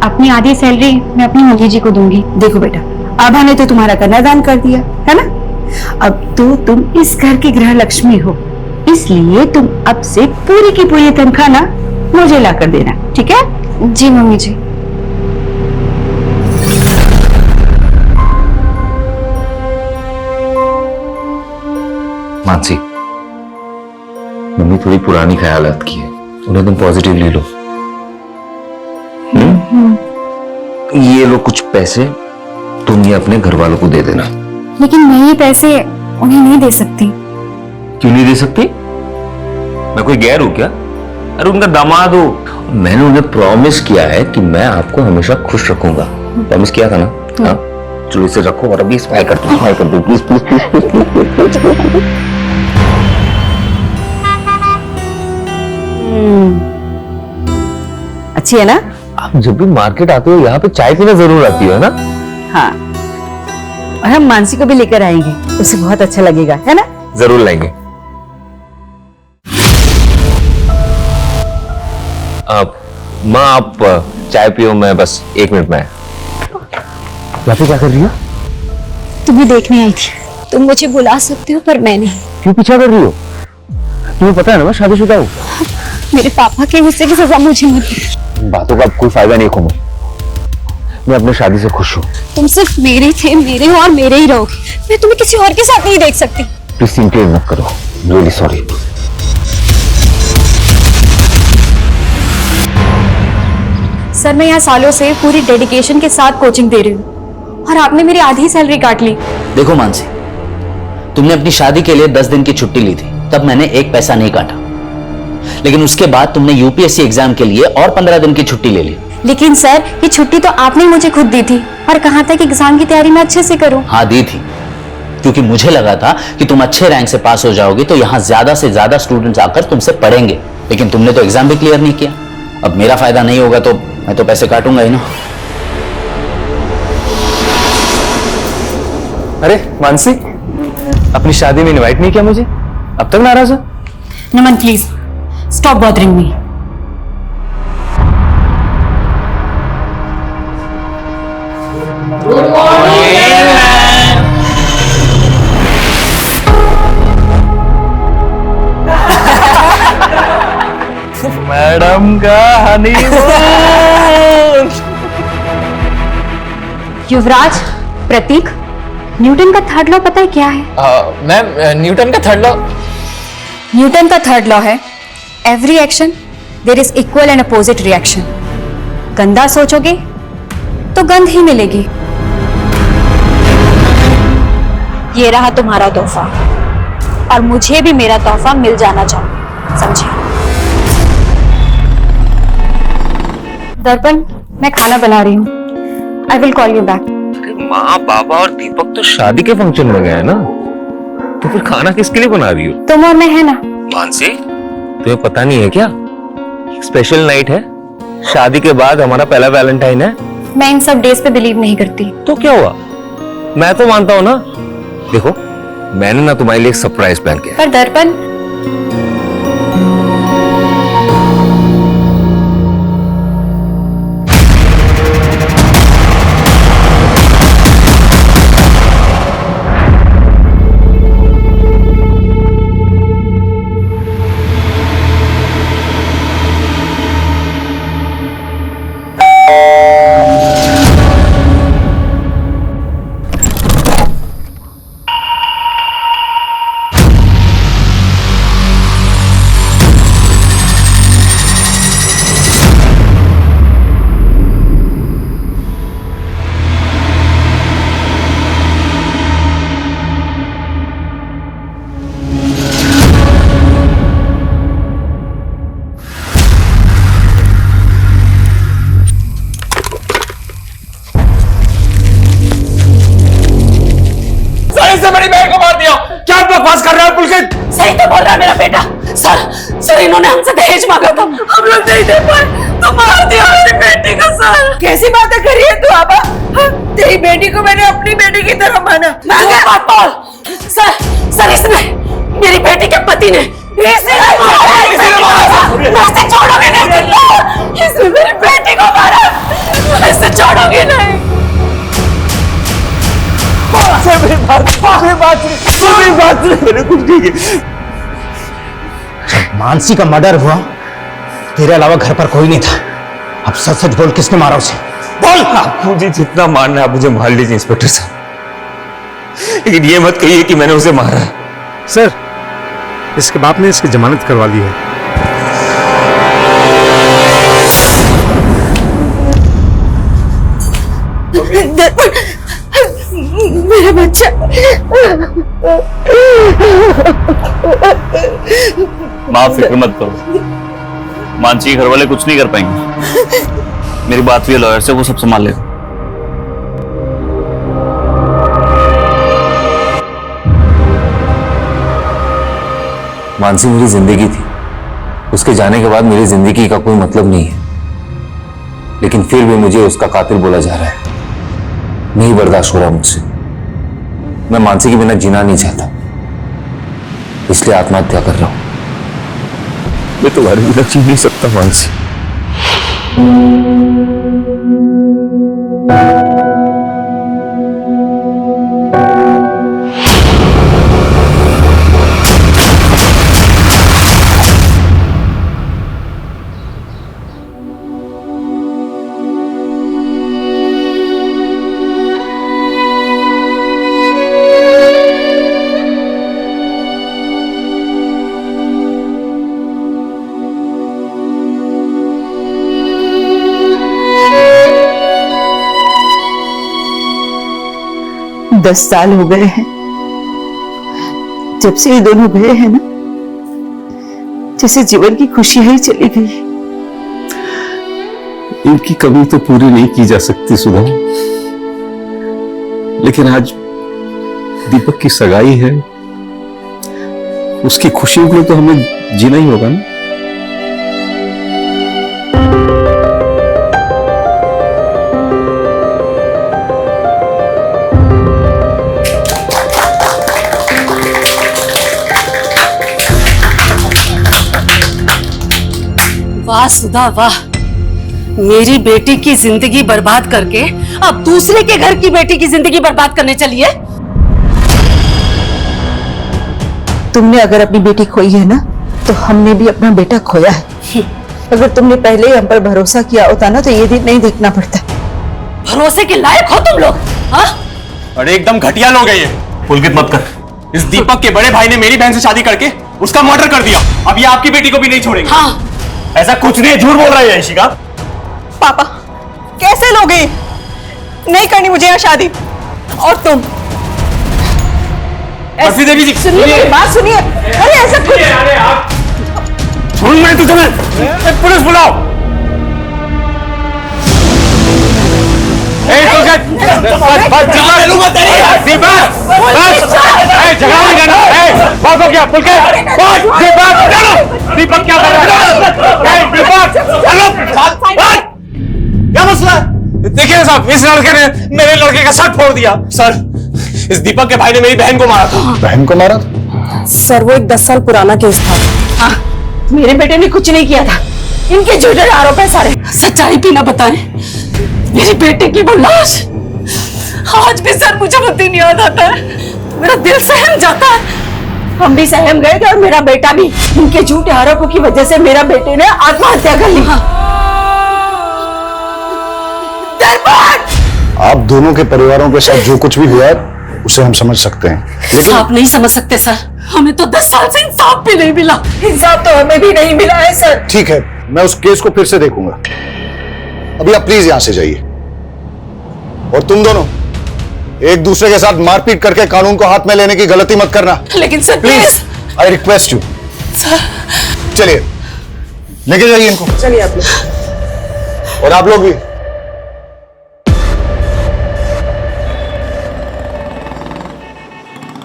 अपनी आधी सैलरी मैं अपनी मम्मी जी को दूंगी। देखो बेटा, आभा ने तो तुम्हारा कन्यादान कर दिया है ना, अब तो तुम इस घर की गृह लक्ष्मी हो, इसलिए तुम अब से पूरी की पूरी तनख्वाह ना मुझे ला कर देना, ठीक है? जी मम्मी जी। मानसी, मम्मी थोड़ी पुरानी ख्यालात की है, उन्हें तुम पॉजिटिवली लो। ये लो कुछ पैसे, तुम ये अपने घर वालों को दे देना। लेकिन मैं ये पैसे उन्हें नहीं दे सकती। क्यों नहीं दे सकती? मैं कोई गैर हूं क्या? अरे उनका दामाद हो। मैंने उन्हें प्रॉमिस किया है कि मैं आपको हमेशा खुश रखूंगा। प्रॉमिस किया था ना? हाँ, चलो इसे रखो और अभी स्माइल कर दो, प्लीज प्लीज प्लीज। अच्छी है ना? आप जब भी मार्केट आते हो यहाँ पे चाय पीने जरूर आती हो, है ना? हाँ, और हम मानसी को भी लेकर आएंगे, उसे बहुत अच्छा लगेगा, है ना? जरूर लाएंगे। माँ आप चाय पियो, मैं बस 1 मिनट में आया। यहाँ पे क्या कर रही हो? तुम्हें देखने आई थी। तुम मुझे बुला सकते हो पर मैं नहीं। क्यों पीछा कर रही हो? तुम्हें पता है ना मैं शादीशुदा हूँ। मेरे पापा के गुस्से की सजा मुझे मत दो। बातों का अब कोई फायदा नहीं है। मैं अपनी शादी से खुश हूँ। तुम सिर्फ मेरे थे, मेरे हो और मेरे ही रहोगे। मैं तुम्हें किसी और के साथ नहीं देख सकती। प्लीज सिंपली मत करो, रियली सॉरी। सर मैं यहाँ सालों से पूरी डेडिकेशन के साथ कोचिंग दे रही हूँ और आपने मेरी आधी सैलरी काट ली। देखो मानसी, तुमने अपनी शादी के लिए 10 दिन की छुट्टी ली थी, तब मैंने 1 पैसा नहीं काटा। लेकिन उसके बाद तुमने यूपीएससी एग्जाम के लिए और 15 दिन की छुट्टी ले ली। लेकिन सर ये छुट्टी तो आपने मुझे खुद दी थी और कहा था कि एग्जाम की तैयारी मैं अच्छे से करूं। हाँ दी थी, क्योंकि मुझे लगा था कि तुम अच्छे रैंक से पास हो जाओगी तो यहाँ ज्यादा से ज्यादा स्टूडेंट्स आकर तुमसे पढ़ेंगे। लेकिन तुमने तो एग्जाम भी क्लियर नहीं किया। अब मेरा फायदा नहीं होगा तो मैं तो पैसे काटूंगा ही ना। अरे मानसी, अपनी शादी में इनवाइट नहीं किया मुझे, अब तक नाराज हो? Naman please stop bothering me. Good morning madam का हनीमून। युवराज, प्रतीक, न्यूटन का थर्ड लॉ पता है क्या है? मैम, न्यूटन का थर्ड लॉ? न्यूटन का थर्ड लॉ है every action there is equal and opposite reaction. गंदा सोचोगे तो गंध ही मिलेगी। ये रहा तुम्हारा तोहफा और मुझे भी मेरा तोहफा मिल जाना चाहिए, समझे? दर्पण, मैं खाना बना रही हूँ। I will call you back. माँ, बाबा और दीपक तो शादी के फंक्शन में गए ना, तो फिर खाना किसके लिए बना रही हो? तुम और मैं है ना। मानसी, तुम्हें पता नहीं है क्या? स्पेशल नाइट है, शादी के बाद हमारा पहला वैलेंटाइन है। मैं इन सब डेज पे बिलीव नहीं करती। तो क्या हुआ, मैं तो मानता हूँ ना। देखो, मैंने ना तुम्हारे लिए एक सरप्राइज प्लान किया। पर दर्पण, बकवास कर रहा है पुलकित? सही तो बोल रहा है मेरा बेटा। सर इन्होंने हमसे दहेज मांगा था, हम लोग नहीं दे पाए तो मार दिया मेरी बेटी को। सर कैसी बातें कर रही है तू आबा? तेरी बेटी को मैंने अपनी बेटी की तरह माना। बात बोल। सर इसने मेरी बेटी के पति ने छोड़ोगे नहीं, इसने मेरी बेटी को मारा, इससे छोड़ोगे नहीं। मैंने कुछ नहीं किया। जब मानसी का मर्डर हुआ तेरे अलावा घर पर कोई नहीं था। अब सच सच बोल, किसने मारा उसे? बोल। आप मुझे जितना मारना है आप मुझे मार लीजिए इंस्पेक्टर साहब, लेकिन ये मत कहिए कि मैंने उसे मारा है। सर, इसके बाप ने इसकी जमानत करवा ली है। मेरा बच्चा। मां फिक्र मत करो, मानसी घर वाले कुछ नहीं कर पाएंगे। मेरी बात हुई है लॉयर से, वो सब संभाल लेगा। मानसी मेरी जिंदगी थी, उसके जाने के बाद मेरी जिंदगी का कोई मतलब नहीं है, लेकिन फिर भी मुझे उसका कातिल बोला जा रहा है। नहीं बर्दाश्त हो रहा मुझसे। मैं मानसी के बिना जीना नहीं चाहता, इसलिए आत्महत्या कर रहा हूं। मैं तुम्हारे बिना जी नहीं सकता मानसी। 10 साल हो गए हैं जब से ये दोनों गए हैं ना, जैसे जीवन की खुशियां ही चली गई। इनकी कमी तो पूरी नहीं की जा सकती सुधा, लेकिन आज दीपक की सगाई है, उसकी खुशियों के लिए तो हमें जीना ही होगा ना। वाह सुधा वाह, मेरी बेटी की जिंदगी बर्बाद करके अब दूसरे के घर की बेटी की जिंदगी बर्बाद करने चली है। तुमने अगर अपनी बेटी खोई है ना, तो हमने भी अपना बेटा खोया है। अगर तुमने पहले ही हम पर भरोसा किया होता ना, तो ये दिन नहीं देखना पड़ता। भरोसे के लायक हो तुम लोग, हाँ? अरे एकदम घटिया लोग हैं ये। पुलकित मत कर। इस दीपक के बड़े भाई ने मेरी बहन से शादी करके उसका मर्डर कर दिया। अब ये आपकी बेटी को भी नहीं छोड़ेंगे। हाँ। ऐसा कुछ नहीं, झूठ बोल रहा है यशिका। पापा कैसे लोगे? नहीं करनी मुझे यहाँ शादी। और तुम बर्फी देवी जी सुनिए, बात सुनिए। अरे ऐसा कुछ छोड़, मैं तुझे पुलिस बुलाओ। दीपक क्या कर रहा है? क्या मसला है? देखिए साहब, इस लड़के ने मेरे लड़के का शर्ट फोड़ दिया। सर, इस दीपक के भाई ने मेरी बहन को मारा था। बहन को मारा? सर वो एक 10 साल पुराना केस था। हाँ, मेरे बेटे ने कुछ नहीं किया था। इनके झूठे आरोप है सारे। सच्चाई भी ना बताएं। मेरी बेटे की वो लाश आज भी सर मुझे बुद्धि नहीं याद आता है। मेरा दिल सहम जाता है। हम भी सहम गए थे और मेरा बेटा भी। इनके झूठे आरोपों की वजह से मेरा बेटे ने आत्महत्या कर ली। आप दोनों के परिवारों के साथ जो कुछ भी हुआ है उसे हम समझ सकते हैं, लेकिन आप नहीं समझ सकते सर। हमें तो 10 साल से इंसाफ भी नहीं मिला। इंसाफ तो हमें भी नहीं मिला है सर। ठीक है, मैं उस केस को फिर से देखूंगा। अभी आप प्लीज यहां से जाइए। और तुम दोनों एक दूसरे के साथ मारपीट करके कानून को हाथ में लेने की गलती मत करना। लेकिन sir please, I request you. चलिए लेके जाइए इनको। चलिए आप लोग। और आप लोग भी।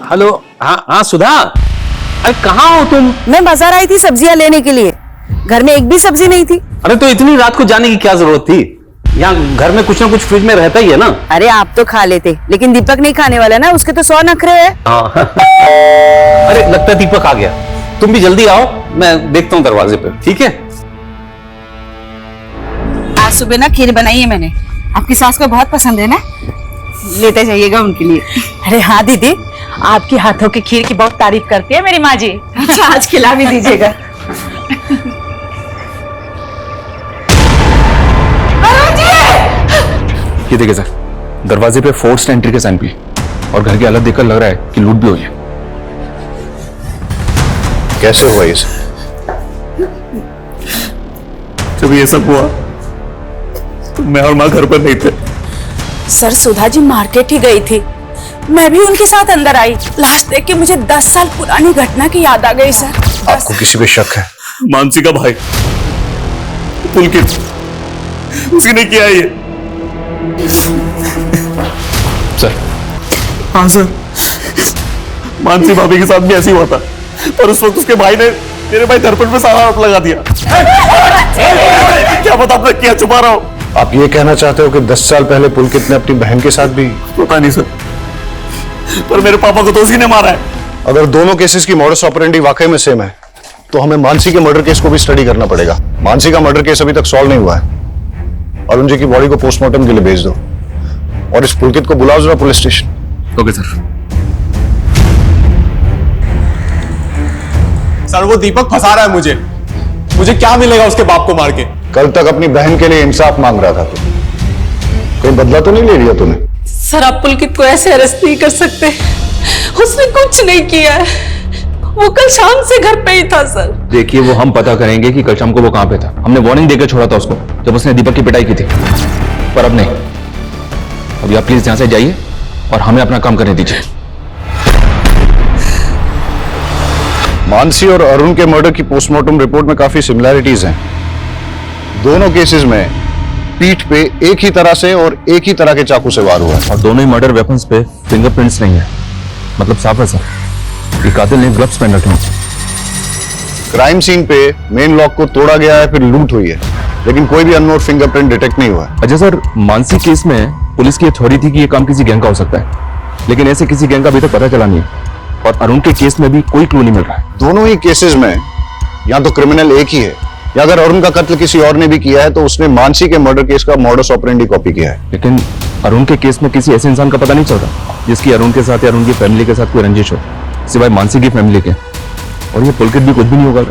हेलो। हाँ हाँ सुधा, अरे कहाँ हो तुम? मैं बाजार आई थी सब्जियां लेने के लिए, घर में एक भी सब्जी नहीं थी। अरे तो इतनी रात को जाने की क्या जरूरत थी? यहाँ घर में कुछ ना कुछ फ्रिज में रहता ही है ना। अरे आप तो खा लेते, लेकिन दीपक नहीं खाने वाला ना, उसके तो 100 नखरे हैं। हाँ। अरे लगता है दीपक आ गया, तुम भी जल्दी आओ, मैं देखता हूँ दरवाजे पे, ठीक है? आज सुबह ना खीर बनाई है मैंने, आपकी सास को बहुत पसंद है ना, लेते जाइएगा उनके लिए। अरे हाँ दीदी, आपके हाथों की खीर की बहुत तारीफ करती है मेरी माँ जी। अच्छा आज खिला भी दीजिएगा। ये देखिए सर, दरवाजे पे फोर्स्ड एंट्री के साइन भी, और घर की हालत देखकर लग रहा है कि लूट भी हुई है। कैसे हुआ ये सब? जब ये सब हुआ तो मैं और माँ घर पर नहीं थे। सर सुधा जी मार्केट ही गई थी, मैं भी उनके साथ अंदर आई। लास्ट देख के मुझे 10 साल पुरानी घटना की याद आ गई सर। आपको किसी पे शक है? मानसी का भाई पुलकित, उसने किया ये। सर। हाँ सर, मानसी भाभी के साथ भी ऐसे ही हुआ था, और उस वक्त उसके भाई ने मेरे भाई दर्पण पे सारा आरोप लगा दिया। क्या पता आपने क्या छुपा रहा हो? आप ये कहना चाहते हो कि 10 साल पहले पुलकित ने अपनी बहन के साथ भी? पता नहीं सर, पर मेरे पापा को तो उसी ने मारा है। अगर दोनों केसेस की मॉडस ऑपरेंडी वाकई में सेम है, तो हमें मानसी के मर्डर केस को भी स्टडी करना पड़ेगा। मानसी का मर्डर केस अभी तक सॉल्व नहीं हुआ है। अरुण जी की बॉडी को पोस्टमार्टम के लिए भेज दो, और इस पुलकित को बुलाओ जरा police station. Okay sir. Sir वो दीपक फंसा रहा है मुझे क्या मिलेगा उसके बाप को मार के? कल तक अपनी बहन के लिए इंसाफ मांग रहा था तू, कोई बदला तो नहीं ले लिया तूने? सर आप पुलकित को ऐसे अरेस्ट नहीं कर सकते, उसने कुछ नहीं किया है, वो कल शाम से घर पे ही था सर। देखिए वो हम पता करेंगे कि कल शाम को वो कहां पे था। हमने वार्निंग देकर छोड़ा था उसको जब उसने दीपक की पिटाई की थी, पर अब नहीं। अभी आप प्लीज यहां से जाइए और हमें अपना काम करने दीजिए। मानसी और अरुण के मर्डर की पोस्टमार्टम रिपोर्ट में काफी सिमिलैरिटीज हैं। दोनों केसेस में पीठ पे एक ही तरह से और एक ही तरह के चाकू से वार हुआ है, और दोनों ही मर्डर वेपन्स पे फिंगरप्रिंट्स नहीं है, मतलब साफ है सर। ये कातिल ने ग्लव्स पहन रखे हैं। क्राइम सीन पे मेन लॉक को तोड़ा गया है, फिर लूट हुई है, लेकिन कोई भी अननोन फिंगरप्रिंट डिटेक्ट नहीं हुआ है। अच्छा सर, मानसी केस में पुलिस की थ्योरी थी कि ये काम किसी गैंग का हो सकता है, लेकिन ऐसे किसी गैंग का अभी तक पता चला नहीं है, और अरुण के केस में भी कोई क्लू नहीं मिल रहा है। दोनों ही केसेस में या तो क्रिमिनल एक ही है, या अगर अरुण का कत्ल किसी और ने भी किया है तो उसने मानसी के मर्डर केस का मॉडस ऑपरेंडी कॉपी किया है। लेकिन अरुण के केस में किसी ऐसे इंसान का पता नहीं चल रहा जिसकी अरुण के साथ या अरुण की फैमिली के साथ कोई रंजिश हो, सिवाय मानसी की फैमिली के। और ये पुलकित भी कुछ भी नहीं होगा।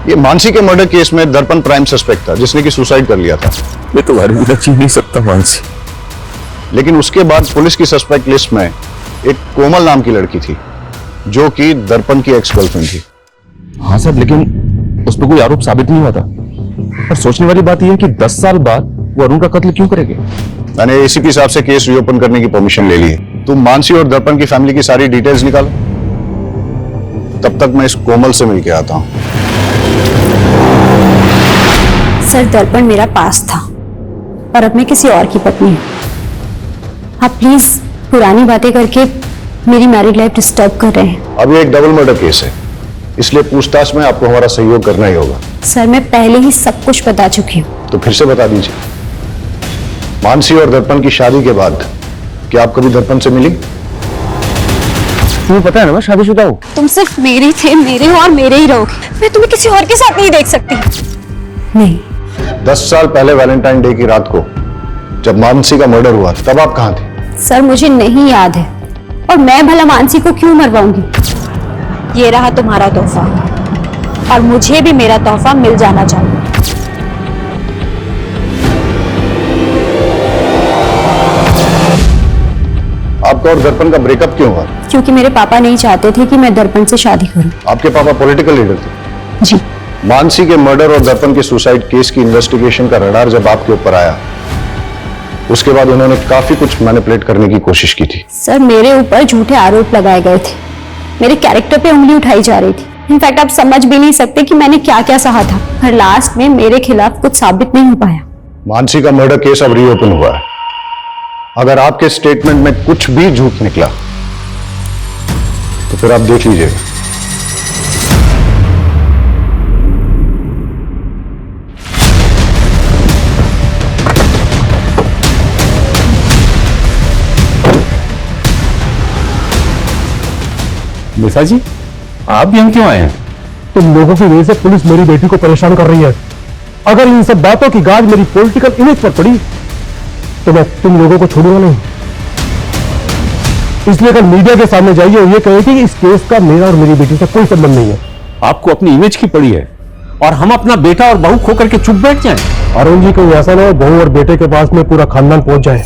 ये मानसी के मर्डर केस में दर्पण प्राइम सस्पेक्ट था, जिसने कि सुसाइड कर लिया था। मैं तुम्हारी भी छीन नहीं सकता मानसी। लेकिन उसके बाद पुलिस की सस्पेक्ट लिस्ट में एक कोमल नाम की लड़की थी, जो कि दर्पण की एक्स गर्लफ्रेंड थी। हाँ सर, लेकिन उस पर कोई आरोप साबित नहीं हुआ था। पर सोचने वाली बात यह है कि 10 साल बाद वो अरुण का कत्ल क्यों करेंगे? मैंने एसीपी साहब से केस रीओपन करने की परमिशन ले ली है। तुम मानसी और दर्पण की फैमिली की सारी डिटेल्स निकालो, तब तक मैं इस कोमल से मिलके आता हूं। सर दर्पण मेरा पास था, पर अब मैं किसी और की पत्नी हूँ। आप प्लीज पुरानी बातें करके मेरी मैरिड लाइफ डिस्टर्ब कर रहे हैं। अब ये एक डबल मर्डर केस है, इसलिए पूछताछ में आपको हमारा सहयोग करना ही होगा। सर मैं पहले ही सब कुछ बता चुकी हूँ। तो फिर से बता दीजिए, मानसी और दर्पण की शादी के बाद क्या आप कभी दर्पण से मिली? तुम्हें पता है ना मैं शादीशुदा हूँ। तुम सिर्फ मेरे थे, मेरे हो और मेरे ही रहोगे। मैं तुम्हें किसी और के साथ नहीं देख सकती। नहीं। 10 साल पहले वैलेंटाइन डे की रात को जब मानसी का मर्डर हुआ, तब आप कहां थे? सर मुझे नहीं याद है, और मैं भला मानसी को क्यों मरवाऊंगी। ये रहा तुम्हारा तोहफा, और मुझे भी मेरा तोहफा मिल जाना चाहिए। आपका और दर्पण का ब्रेकअप क्यों हुआ? क्योंकि मेरे पापा नहीं चाहते थे कि मैं दर्पण से शादी करूं। आपके पापा पॉलिटिकल लीडर थे? जी। मानसी के मर्डर और दर्पण के सुसाइड केस की इन्वेस्टिगेशन का रडार जब आपके ऊपर आया, उसके बाद उन्होंने काफी कुछ मैनिपुलेट करने की कोशिश की थी। सर मेरे ऊपर झूठे आरोप लगाए गए थे, मेरे कैरेक्टर पे उंगली उठाई जा रही थी। इनफैक्ट आप समझ भी नहीं सकते कि मैंने क्या क्या सहा था, और लास्ट में मेरे खिलाफ कुछ साबित नहीं हो पाया। मानसी का मर्डर केस अब रीओपन हुआ है। अगर आपके स्टेटमेंट में कुछ भी झूठ निकला तो फिर आप देख लीजिएगा। मिसा जी, आप भी यहाँ क्यों आए हैं? तुम लोगों की वजह से पुलिस मेरी बेटी को परेशान कर रही है। अगर इन सब बातों की गाज मेरी पॉलिटिकल इमेज पर पड़ी तो मैं तुम लोगों को छोड़ूंगा नहीं। इसलिए अगर मीडिया के सामने जाइए और ये कहे कि इस केस का मेरा और मेरी बेटी से कोई संबंध नहीं है। आपको अपनी इमेज की पड़ी है और हम अपना बेटा और बहू खो करके चुप बैठ जाएं। अरुण जी को ऐसा ना हो बहू और बेटे के पास में पूरा खानदान पहुंच जाए।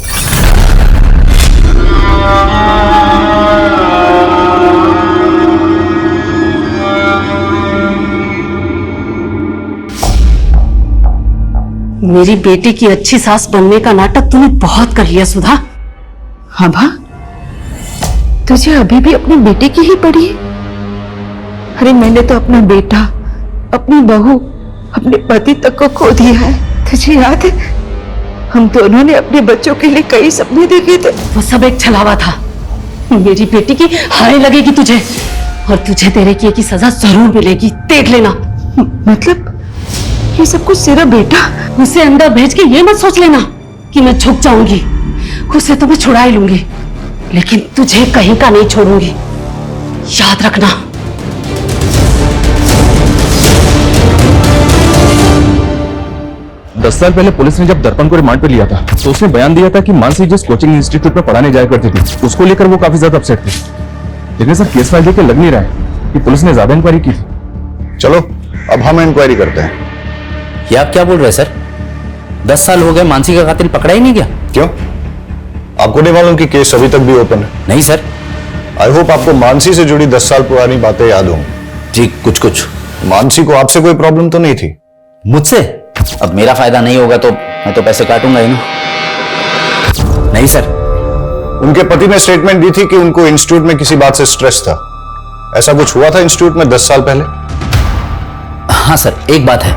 मेरी बेटी की अच्छी सास बनने का नाटक तूने बहुत कर लिया सुधा। हाँ भा, तुझे अभी भी अपने बेटे की ही पड़ी है? अरे मैंने तो अपना बेटा, अपनी बहू, अपने पति तक को खो दिया है। तुझे याद है हम दोनों ने अपने बच्चों के लिए कई सपने देखे थे। वो सब एक छलावा था। मेरी बेटी की हाय लगेगी तुझे और तुझे तेरे किए की सजा जरूर मिलेगी, देख लेना। मतलब ये सब कुछ सिर्फ बेटा? उसे अंदर भेज के ये मत सोच लेना कि मैं झुक जाऊंगी। उसे तो मैं छुड़ा ही लूंगी, लेकिन तुझे कहीं का नहीं छोड़ूंगी, याद रखना। दस साल पहले पुलिस ने जब दर्पण को रिमांड पे लिया था तो उसने बयान दिया था कि मानसी जिस कोचिंग इंस्टीट्यूट में पढ़ाने जाया करती थी उसको लेकर वो काफी ज्यादा अपसेट थी। लेकिन सर केस फाइल देकर लग नहीं रहा है कि पुलिस ने ज्यादा इंक्वायरी की थी। चलो अब हम इंक्वायरी करते हैं। ये आप क्या बोल रहे हैं सर? 10 साल हो गए, मानसी का कातिल पकड़ा ही नहीं गया? क्यों, आपको नहीं मालूम कि केस अभी तक भी ओपन है? नहीं सर। आई होप आपको मानसी से जुड़ी 10 साल पुरानी बातें याद हों। जी कुछ कुछ। मानसी को आपसे कोई प्रॉब्लम तो नहीं थी? मुझसे? अब मेरा फायदा नहीं होगा तो मैं तो पैसे काटूंगा ही ना। नहीं सर। उनके पति ने स्टेटमेंट दी थी कि उनको इंस्टीट्यूट में किसी बात से स्ट्रेस था। ऐसा कुछ हुआ था इंस्टीट्यूट में 10 साल पहले? हाँ सर, एक बात है,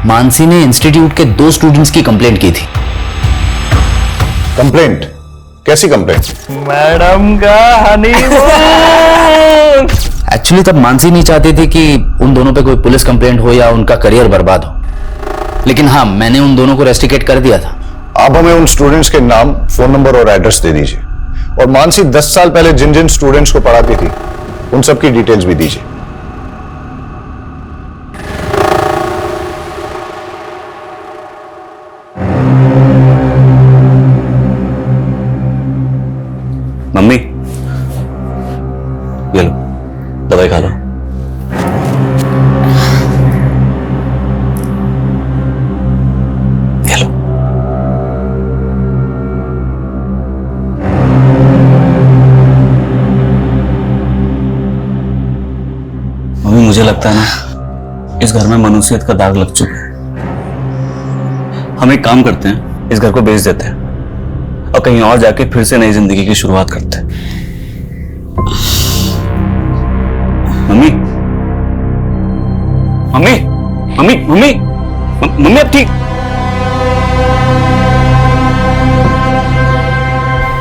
मानसी ने इंस्टीट्यूट के 2 स्टूडेंट्स की कंप्लेंट की थी। कंप्लेंट? कैसी कंप्लेंट? मैडम का हनीमून। एक्चुअली तब मानसी नहीं चाहती थी कि उन दोनों पे कोई पुलिस कंप्लेंट हो या उनका करियर बर्बाद हो, लेकिन हाँ मैंने उन दोनों को रेस्ट्रिकेट कर दिया था। आप हमें उन स्टूडेंट्स के नाम, फोन नंबर और एड्रेस दे दीजिए, और मानसी 10 साल पहले जिन जिन स्टूडेंट्स को पढ़ाती थी उन सबकी डिटेल्स भी दीजिए। मम्मी ये लो दवाई खा लो। ये लो। मम्मी मुझे लगता है ना इस घर में मनुष्यत का दाग लग चुका है। हम एक काम करते हैं, इस घर को बेच देते हैं और कहीं और जाके फिर से नई जिंदगी की शुरुआत करते हैं। Mummy mummy mummy mummy mummy अब ठीक?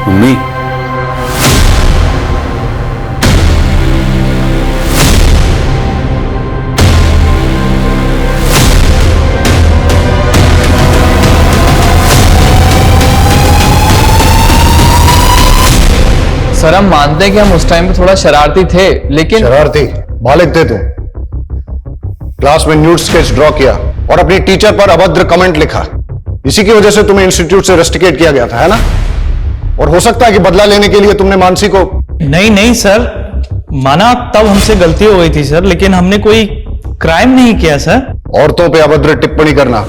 मम्मी सर हम मानते हैं कि हम उस टाइम पे थोड़ा शरारती थे, लेकिन शरारती बालिग थे तुम। क्लास में न्यूड स्केच ड्रॉ किया और अपनी टीचर पर अभद्र कमेंट लिखा। इसी की वजह से तुम्हें इंस्टीट्यूट से रेस्ट्रिकेट किया गया था, है ना? और हो सकता है कि बदला लेने के लिए तुमने मानसी को। नहीं नहीं सर, माना तब हमसे गलती हो गई थी सर, लेकिन हमने कोई क्राइम नहीं किया सर। औरतों पे अभद्र टिप्पणी करना,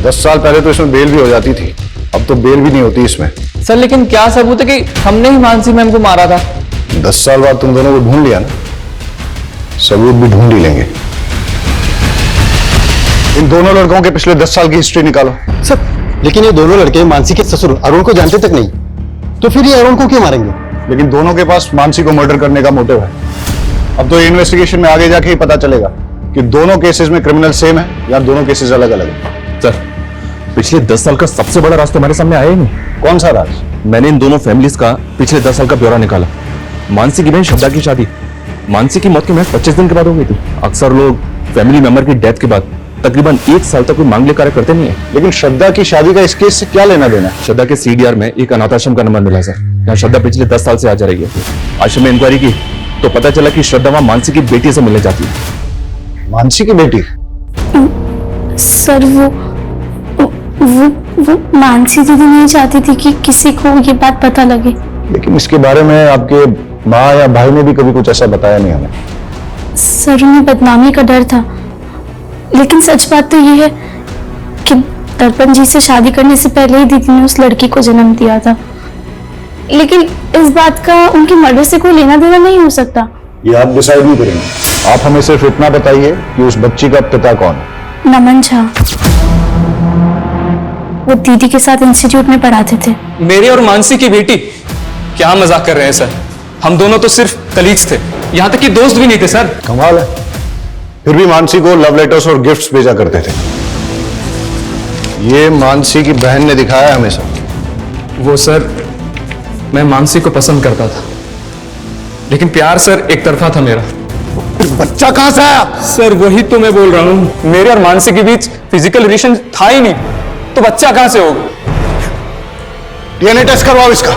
10 साल पहले तो इसमें बेल भी हो जाती थी, अब तो बेल भी नहीं होती इसमें। सर लेकिन क्या सबूत है कि हमने ही मानसी मैम को मारा था? 10 साल बाद तुम दोनों को ढूंढ लिया ना, सबूत भी ढूंढ ही लेंगे। इन दोनों लड़कों के पिछले 10 साल की हिस्ट्री निकालो। सर लेकिन ये दोनों लड़के मानसी के ससुर अरुण को जानते तक नहीं, तो फिर ये अरुण को क्यों मारेंगे? लेकिन दोनों के पास मानसी को मर्डर करने का मोटिव है। अब तो इन्वेस्टिगेशन में आगे जाके ही पता चलेगा कि दोनों केसेस में क्रिमिनल सेम है या दोनों केसेस अलग अलग है। सर पिछले 10 साल का सबसे बड़ा राज तो हमारे सामने आया ही नहीं। कौन सा राज? मैंने इन दोनों फैमिलीज का पिछले 10 साल का ब्यौरा निकाला मानसी की बहन श्रद्धा की शादी मानसी की मौत के महज 25 दिन के बाद हो गई थी। अक्सर लोग फैमिली मेंबर की डेथ के बाद तकरीबन 1 साल तक कोई मांगलिक कार्य करते नहीं है। लेकिन श्रद्धा की शादी का इस केस से क्या लेना देना? श्रद्धा के CDR में एक अनाथाश्रम का नंबर मिला सर। यहाँ श्रद्धा पिछले 10 साल से आ जा रही है। आश्रम में इंक्वायरी की तो पता चला कि श्रद्धा वहां मानसी की बेटी से मिलने जाती है। मानसी की बेटी? सर वो मानसी दीदी नहीं चाहती थी कि किसी को ये बात पता लगे। लेकिन इसके बारे में आपके माँ या भाई ने भी कभी कुछ ऐसा बताया नहीं हमें। सर उन्हें बदनामी का डर था, लेकिन सच बात तो ये है कि दर्पण जी से शादी करने से पहले ही दीदी ने उस लड़की को जन्म दिया था। लेकिन इस बात का उनके मर्डर से कोई लेना देना नहीं हो सकता। ये आप डिसाइड नहीं करेंगे, आप हमें सिर्फ इतना बताइए कि उस बच्ची का पिता कौन है। नमन झा, वो दीदी के साथ इंस्टीट्यूट में पढ़ाते थे। मेरी और मानसी की बेटी? क्या मजाक कर रहे हैं सर, हम दोनों तो सिर्फ कलीग्स थे, यहाँ तक कि दोस्त भी नहीं थे सर। कमाल है, फिर भी मानसी को लव लेटर्स और गिफ्ट्स भेजा करते थे। ये मानसी की बहन ने दिखाया हमेशा। वो सर, मैं मानसी को पसंद करता था, लेकिन प्यार सर एक तरफा था मेरा। बच्चा कहां से आया? सर वही तो मैं बोल रहा हूं, मेरे और मानसी के बीच फिजिकल रिलेशन था ही नहीं, तो बच्चा कहां से होगा? DNA टेस्ट करवाओ इसका।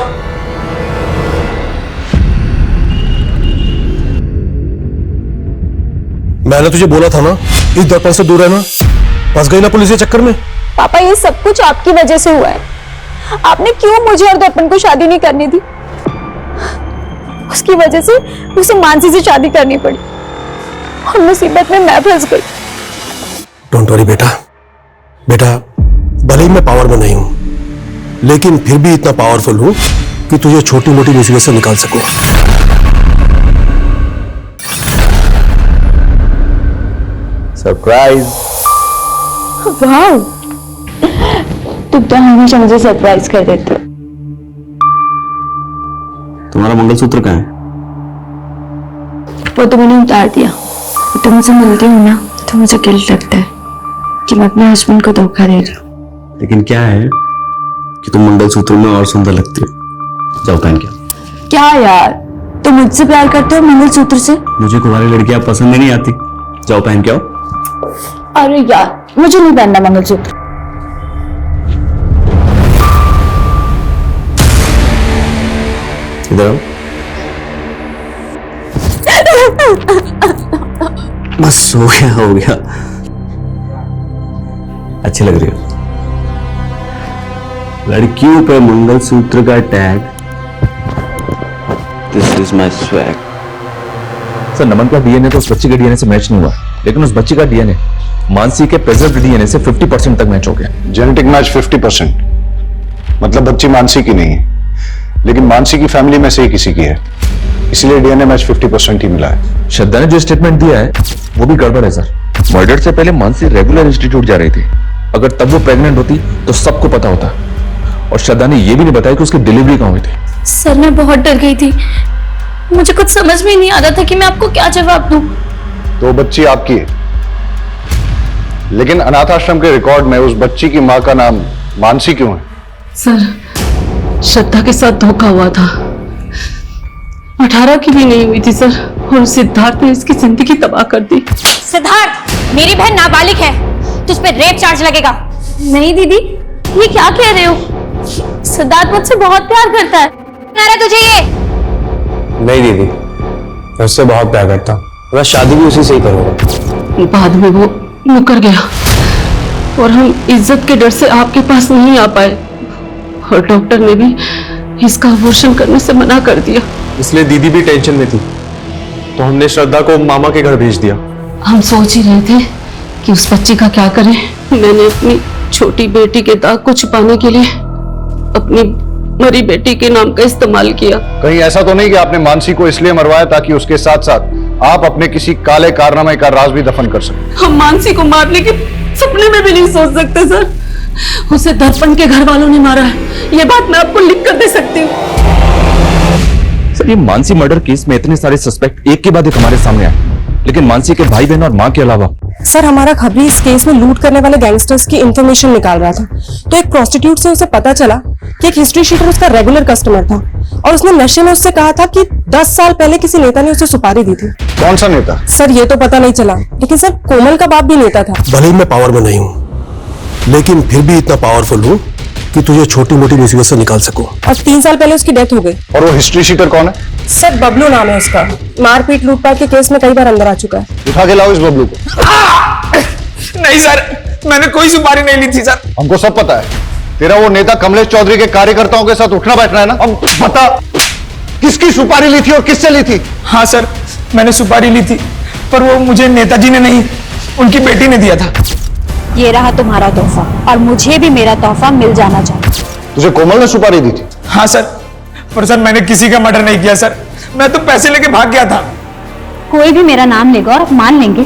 मैंने तुझे बोला था ना, इस दर्पण से दूर रहना। फंस गई ना पुलिस के चक्कर में। पापा ये सब कुछ आपकी वजह से हुआ है। आपने क्यों मुझे और दर्पण को शादी नहीं करनी दी? उसकी वजह से उसे मानसी से शादी करनी पड़ी और मुसीबत में मैं फंस गई। डोंट वरी बेटा, भले ही मैं पावर में नहीं हूं, लेकिन फिर भी इतना पावरफुल हूं कि तुझे छोटी मोटी मुसीबत से निकाल सकूं। सरप्राइज। वाह, तुम तो हमेशा मुझे सरप्राइज कर देते हो। तुम्हारा मंगलसूत्र कहाँ है? वो तो मैंने उतार दिया। तुम मुझसे मिलती हूँ ना तो मुझे गिल्ट लगता है कि मैं अपने हस्बैंड को धोखा दे रहा हूँ। लेकिन क्या है कि तुम मंगलसूत्र में और सुंदर लगती हो। जाओ पहन के। क्या यार, तुम मुझसे प्यार करते हो मंगलसूत्र से? मुझे कुंवारी लड़कियां पसंद ही नहीं आती। जाओ पहन के आओ। अरे यार, मुझे नहीं पहनना मंगलसूत्र। इधर आओ। बस हो गया। अच्छी लग रही हो। लड़कियों पे मंगलसूत्र का tag. This is my swag. Sir Naman का DNA तो उस बच्ची के DNA से मैच नहीं हुआ, लेकिन उस बच्ची का DNA मानसी के प्रेजेंट DNA से 50% तक मैच हो गया। जेनेटिक मैच 50%, मतलब बच्ची मानसी की नहीं है, लेकिन मानसी की फैमिली में से ही किसी की है, इसलिए DNA मैच 50% ही मिला है। श्रद्धा ने जो स्टेटमेंट दिया है वो भी गड़बड़ है सर। मर्डर से पहले मानसी रेगुलर इंस्टीट्यूट जा रही थी। अगर तब वो प्रेग्नेंट होती तो सबको पता होता, और श्रद्धा ने ये भी नहीं बताया कि उसकी डिलीवरी कहाँ हुई थी। सर मैं बहुत डर गई थी, मुझे कुछ समझ में नहीं आ रहा था कि मैं आपको क्या जवाब दूं। तो बच्ची आपकी है, लेकिन अनाथ आश्रम के रिकॉर्ड में उस बच्ची की मां का नाम मानसी क्यों है? सर श्रद्धा के साथ धोखा हुआ था। 18 की भी नहीं हुई थी सर, और सिद्धार्थ ने इसकी जिंदगी तबाह कर दी। सिद्धार्थ, मेरी बहन नाबालिग है, तुझ पे रेप चार्ज लगेगा। नहीं दीदी, ये क्या कह रहे हो? सिद्धार्थ मुझसे बहुत प्यार करता है। अरे तुझे ये? नहीं दीदी, मैं उससे बहुत प्यार करता हूँ, मैं शादी भी उसी से ही करूंगा। बाद में वो मुकर गया और हम इज्जत के डर से आपके पास नहीं आ पाए, और डॉक्टर ने भी इसका अबॉर्शन करने से मना कर दिया। इसलिए दीदी भी टेंशन में थी, तो हमने श्रद्धा को मामा के घर भेज दिया। हम सोच ही रहे थे कि उस बच्ची का क्या करें। मैंने अपनी छोटी बेटी के दाग को छुपाने के लिए अपनी मरी बेटी के नाम का इस्तेमाल किया। कहीं ऐसा तो नहीं कि आपने मानसी को इसलिए मरवाया ताकि उसके साथ साथ आप अपने किसी काले कारनामे का राज भी दफन कर सकें? हम मानसी को मारने के सपने में भी नहीं सोच सकते सर। उसे दर्पण के घर वालों ने मारा है, ये बात मैं आपको लिख कर दे सकती हूँ। सर ये मानसी मर्डर केस में इतने सारे सस्पेक्ट एक के बाद एक हमारे सामने आए, लेकिन मानसी के भाई बहन और मां के अलावा। सर हमारा खबरी इस केस में लूट करने वाले गैंगस्टर्स की इंफॉर्मेशन निकाल रहा था, तो एक प्रोस्टिट्यूट से उसे पता चला कि एक हिस्ट्री शीटर उसका रेगुलर कस्टमर था, और उसने नशे में उससे कहा था कि 10 साल पहले किसी नेता ने उसे सुपारी दी थी। कौन सा नेता? सर ये तो पता नहीं चला, लेकिन सर कोमल का बाप भी नेता था। भले ही मैं पावर में नहीं हूँ, लेकिन फिर भी इतना पावरफुल हूँ कि तुझे छोटी मोटी मुसीबत से निकाल सकूं। और 3 साल पहले उसकी डेथ हो गई। और वो हिस्ट्री शीटर कौन है? सर बबलू नाम है उसका, मारपीट लूटपाट के केस में कई बार अंदर आ चुका है। उठा के लाओ इस बबलू को। नहीं सर, मैंने कोई सुपारी नहीं ली थी सर। हमको सब पता है, तेरा वो नेता कमलेश चौधरी के कार्यकर्ताओं के साथ उठना बैठना है ना। अब बता किसकी सुपारी ली थी और किससे ली थी? हाँ सर, मैंने सुपारी ली थी, पर वो मुझे नेताजी ने नहीं, उनकी बेटी ने दिया था। ये रहा तुम्हारा तोहफा, और मुझे भी मेरा तोहफा मिल जाना चाहिए। तुझे कोमल ने सुपारी दी थी? हाँ सर, पर सर मैंने किसी का मर्डर नहीं किया सर, मैं तो पैसे लेके भाग गया था। कोई भी मेरा नाम लेगा और आप मान लेंगे,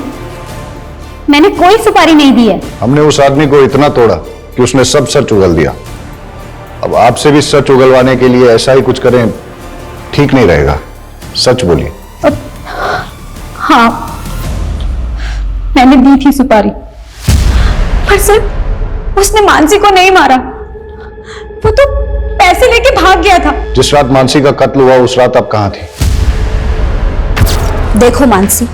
मैंने कोई सुपारी नहीं दी है। हमने उस आदमी को इतना तोड़ा कि उसने सब सच उगल दिया। अब आपसे भी सच उगलवाने के लिए ऐसा ही कुछ करें ठीक नहीं रहेगा। सच बोलिए। हाँ, मैंने दी थी सुपारी, पर सर उसने मानसी को नहीं मारा, वो तो पैसे लेके भाग गया था। जिस रात मानसी का कत्ल हुआ उस रात आप कहां थी? देखो मानसी,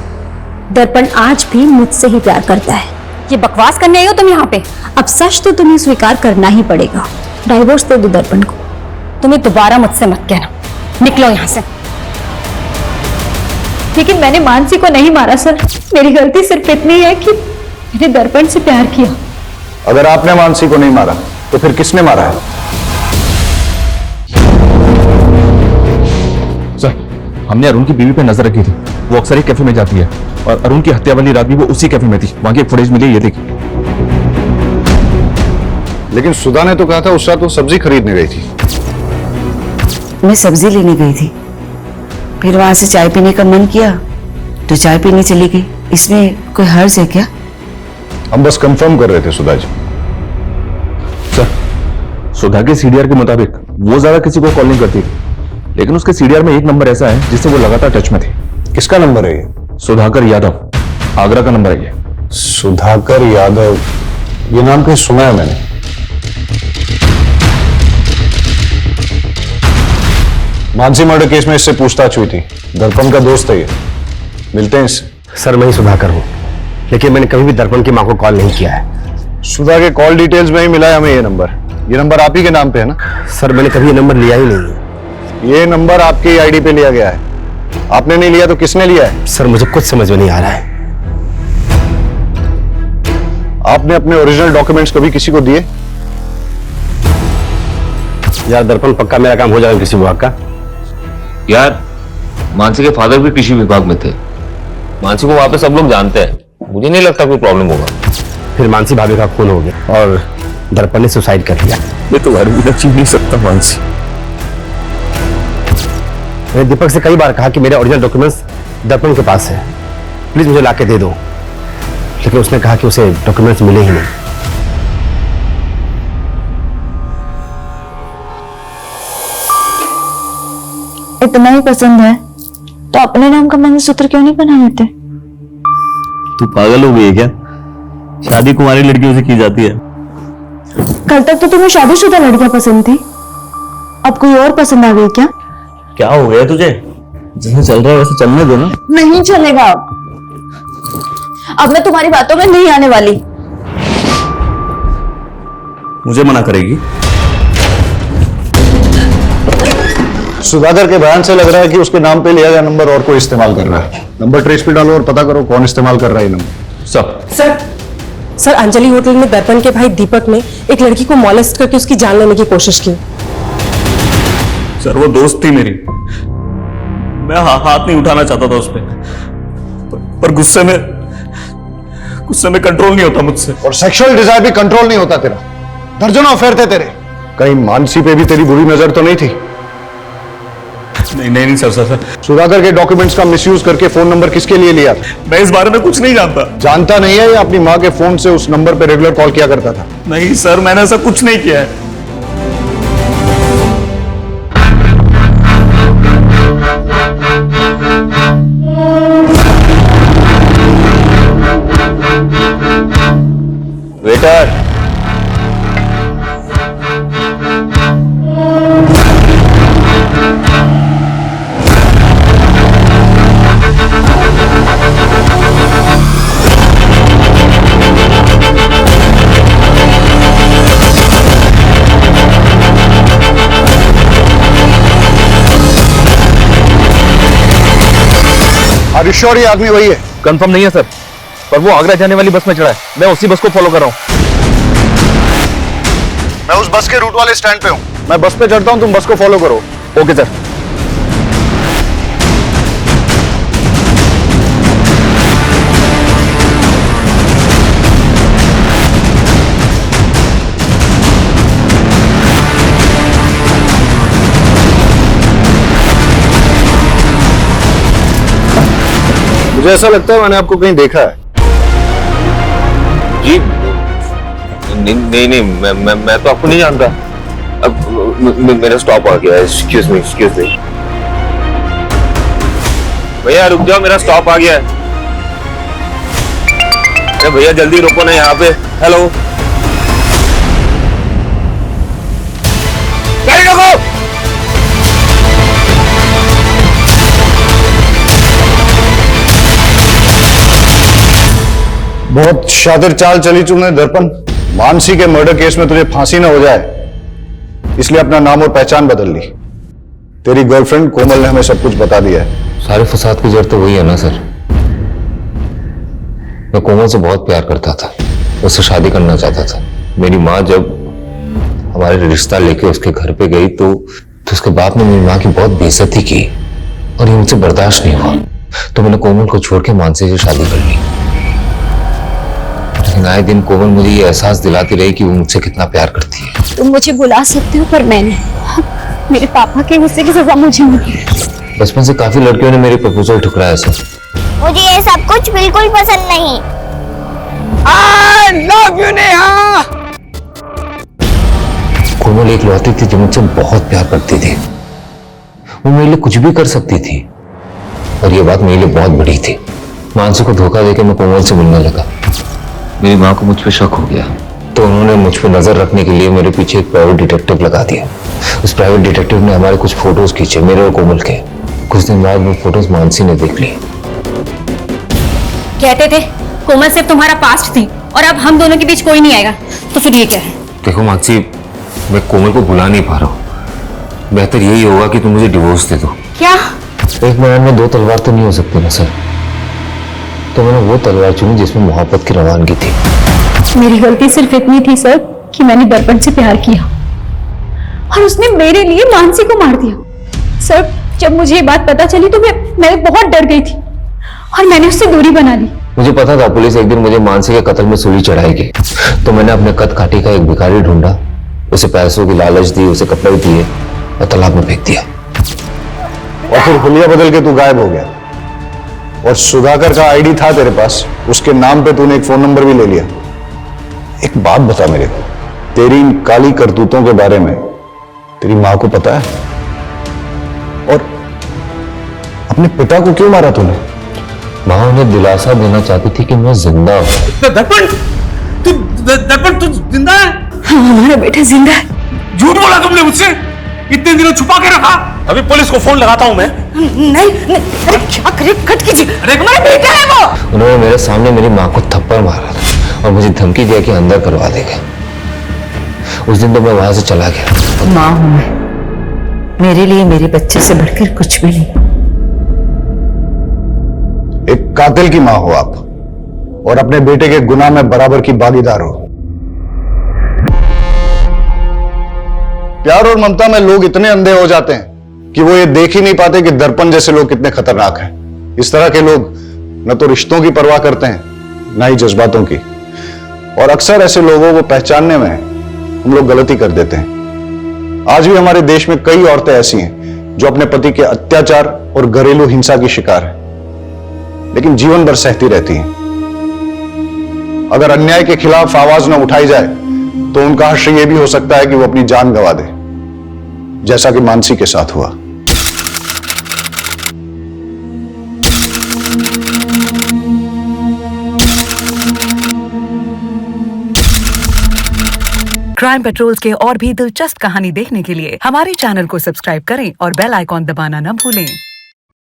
दर्पण आज भी मुझसे ही प्यार करता है। ये बकवास करने आई हो तुम यहाँ पे? अब सच तो तुम्हें स्वीकार करना ही पड़ेगा। डाइवोर्स दे दो दर्पण को। तुम्हें दोबारा मुझसे मत कहना, निकलो यहाँ से। लेकिन मैंने मानसी को नहीं मारा सर, मेरी गलती सिर्फ इतनी है कि मैंने दर्पण से प्यार किया। अगर आपने मानसी को नहीं मारा तो फिर किसने मारा है? सर, हमने अरुण की बीवी पे नजर रखी थी। वो अक्सर एक कैफे में जाती है और अरुण की हत्या वाली रात भी वो उसी कैफे में थी। वहां की एक फुटेज मिली, ये देखिए। लेकिन सुधा ने तो कहा था उस रात वो सब्जी खरीदने गई थी। मैं सब्जी लेने गई थी, फिर वहां से चाय पीने का मन किया तो चाय पीने चली गई। इसमें कोई हर्ज है क्या? हम बस कंफर्म कर रहे थे सुधा जी। सर, सुधा के सीडीआर के मुताबिक वो ज्यादा किसी को कॉल नहीं करती थी, लेकिन उसके सीडीआर में एक नंबर ऐसा है जिससे वो लगातार टच में थी। किसका नंबर है ये? सुधाकर यादव, आगरा का नंबर है ये। सुधाकर यादव, ये नाम कहीं सुना है मैंने। मानसी मर्डर केस में इससे पूछताछ हुई थी, दर्पण का दोस्त है ये। मिलते हैं इससे। सर मैं ही सुधाकर हूं, लेकिन मैंने कभी भी दर्पण की मां को कॉल नहीं किया है। सुधा के कॉल डिटेल्स में ही मिला है हमें ये नंबर। ये नंबर आप ही के नाम पे है ना? सर मैंने कभी ये नंबर लिया ही नहीं है। ये नंबर आपके आईडी पे लिया गया है। आपने नहीं लिया तो किसने लिया है? सर मुझे कुछ समझ में नहीं आ रहा है। आपने अपने ओरिजिनल डॉक्यूमेंट्स कभी किसी को दिए? यार दर्पण, पक्का मेरा काम हो जाएगा किसी विभाग का। यार मानसी के फादर भी कृषि विभाग में थे। मानसी को वहां पे सब लोग जानते हैं, मुझे नहीं लगता कोई प्रॉब्लम होगा। फिर मानसी भाभी का खून हो गया और दर्पण ने सुसाइड कर लिया। मैं तो घर भी छीन नहीं सकता मानसी। मैंने दीपक से कई बार कहा कि मेरे ओरिजिनल डॉक्यूमेंट्स दर्पण के पास है, प्लीज मुझे लाके दे दो, लेकिन उसने कहा कि उसे डॉक्यूमेंट्स मिले ही नहीं। इतना ही पसंद है तो अपने नाम का मंगलसूत्र क्यों नहीं बना लेते? तू पागल हो गई है क्या? शादी कुंवारी लड़कियों से की जाती है। कल तक तो तुम्हें शादीशुदा लड़कियां पसंद थी, अब कोई और पसंद आ गई क्या? क्या हो गया तुझे? जैसे चल रहा है वैसे चलने दो ना। नहीं चलेगा, अब मैं तुम्हारी बातों में नहीं आने वाली। मुझे मना करेगी? सुधाकर के बयान से लग रहा है कि उसके नाम पे लिया गया नंबर और कोई इस्तेमाल कर रहा है। नंबर ट्रेस पे डालो और पता करो कौन इस्तेमाल कर रहा है ये नंबर। सर अंजलि होटल में दर्पण के भाई दीपक ने एक लड़की को मॉलेस्ट करके उसकी जान लेने की कोशिश की। सर वो दोस्त थी मेरी, मैं हाथ नहीं उठाना चाहता था उस पर गुस्से में कंट्रोल नहीं होता मुझसे। और सेक्सुअल डिजायर भी कंट्रोल नहीं होता तेरा। दर्जनों अफेयर थे तेरे। कहीं मानसी पे भी तेरी बुरी नजर तो नहीं थी? नहीं सर। सुधाकर के डॉक्यूमेंट्स का मिसयूज करके फोन नंबर किसके लिए लिया? मैं इस बारे में कुछ नहीं जानता। जानता नहीं है या अपनी माँ के फोन से उस नंबर पे रेगुलर कॉल किया करता था? नहीं सर, मैंने ऐसा कुछ नहीं किया है। वेटर, Are you sure ये आदमी वही है? कंफर्म नहीं है सर, पर वो आगरा जाने वाली बस में चढ़ा है। मैं उसी बस को फॉलो कर रहा हूँ। मैं उस बस के रूट वाले स्टैंड पे हूँ। मैं बस पे चढ़ता हूँ, तुम बस को फॉलो करो। Okay sir. मुझे ऐसा लगता है मैंने आपको कहीं देखा है। जी नहीं, मैं तो आपको नहीं जानता। अब मेरा स्टॉप आ गया है। Excuse me. भैया रुक जाओ, मेरा स्टॉप आ गया है। अरे भैया जल्दी रुको ना यहाँ पे। हेलो, गाड़ी रोको। बहुत शातिर चाल चली तुमने दर्पण। मानसी के मर्डर केस में तुझे फांसी ना हो जाए, इसलिए अपना नाम और पहचान बदल ली। तेरी गर्लफ्रेंड कोमल ने हमें सब कुछ बता दिया है। सारे फसाद की जड़ तो वही है ना सर। मैं कोमल से बहुत प्यार करता था, उससे शादी करना चाहता था। मेरी माँ जब हमारे रिश्ता लेके उसके घर पे गई तो उसके बाप ने मेरी माँ की बहुत बेइज्जती की और ये मुझसे बर्दाश्त नहीं हुआ। तो मैंने कोमल को छोड़ के मानसी से शादी कर ली। लेकिन आए दिन कोमल मुझे ये एहसास दिलाती रही कि वो मुझसे कितना प्यार करती है। तुम मुझे बुला सकते हो, पर मैंने मेरे पापा के गुस्से की सजा मुझे मिली। बचपन से काफी लड़कियों ने मेरे प्रपोजल ठुकराया सर। मुझे ये सब कुछ बिल्कुल पसंद नहीं। I love you Neha. कोमल एक लौती थी जो मुझसे बहुत प्यार करती थी। वो मेरे लिए कुछ भी कर सकती थी और ये बात मेरे लिए बहुत बड़ी थी। मानसी को धोखा देके मैं कोमल से मिलने लगा। मेरी माँ को मुझ पे शक हो गया तो उन्होंने मुझ पे नजर रखने के लिए मेरे पीछे एक प्राइवेट डिटेक्टिव लगा दिया। उस प्राइवेट डिटेक्टिव ने हमारे कुछ फोटोज खींचे, मेरे और कोमल के। कुछ दिन बाद वो फोटोज मानसी ने देख ली। कहते थे कोमल सिर्फ तुम्हारा पास्ट थी और अब हम दोनों के बीच कोई नहीं आएगा, तो फिर ये क्या है? देखो मानसी, मैं कोमल को भुला नहीं पा रहा हूँ। बेहतर यही होगा कि तुम मुझे डिवोर्स दे दो। क्या? एक मैदान में दो तलवार तो नहीं हो सकती ना सर। तो मैंने वो तलवार चुनी जिसमें मोहब्बत की रवानगी थी। मेरी गलती सिर्फ इतनी थी सर कि मैंने दर्पण से प्यार किया और उसने मेरे लिए मानसी को मार दिया। सर जब मुझे ये बात पता चली तो मैं बहुत डर गई थी और मैंने उससे दूरी बना ली। मुझे पता था पुलिस एक दिन मुझे मानसी के कत्ल में सूली चढ़ाएगी, तो मैंने अपने कद काठी का एक भिखारी ढूंढा, उसे पैसों की लालच दी, उसे कपड़े दिए और तालाब में फेंक दिया। और फिर हुलिया बदल के तू गायब हो गया और सुधाकर का आईडी था तेरे पास, उसके नाम पे तूने एक फोन नंबर भी ले लिया। एक बात बता मेरे को, तेरी इन काली करतूतों के बारे में तेरी मां को पता है? और अपने पिता को क्यों मारा तूने? मां उन्हें दिलासा देना चाहती थी कि मैं जिंदा हूं। दर्पण तू जिंदा है? हाँ, हमारा बेटा जिंदा है। झूठ बोला तुमने मुझसे? इतने दिनों छुपा के रखा। अभी पुलिस को फोन लगाता हूं मैं। नहीं, अरे क्या करे, कट कीजिए। हमारा बेटा है वो। उन्होंने मेरे सामने मेरी मां को थप्पड़ मारा था और मुझे धमकी दिया कि अंदर करवा देगा। उस दिन तो मैं वहां से चला गया। मां हूं मैं, मेरे लिए मेरे बच्चे से बढ़कर कुछ भी नहीं। एक कातिल की मां हो आप और अपने बेटे के गुनाह में बराबर की भागीदार हो। प्यार और ममता में लोग इतने अंधे हो जाते हैं कि वो ये देख ही नहीं पाते कि दर्पण जैसे लोग कितने खतरनाक हैं। इस तरह के लोग न तो रिश्तों की परवाह करते हैं, न ही जज्बातों की। और अक्सर ऐसे लोगों को पहचानने में हम लोग गलती कर देते हैं। आज भी हमारे देश में कई औरतें ऐसी हैं जो अपने पति के अत्याचार और घरेलू हिंसा की शिकार हैं, लेकिन जीवन भर सहती रहती हैं। अगर अन्याय के खिलाफ आवाज न उठाई जाए तो उनका हश्र यह भी हो सकता है कि वो अपनी जान गंवा दे, जैसा कि मानसी के साथ हुआ। क्राइम पेट्रोल्स के और भी दिलचस्प कहानी देखने के लिए हमारे चैनल को सब्सक्राइब करें और बेल आइकॉन दबाना न भूलें।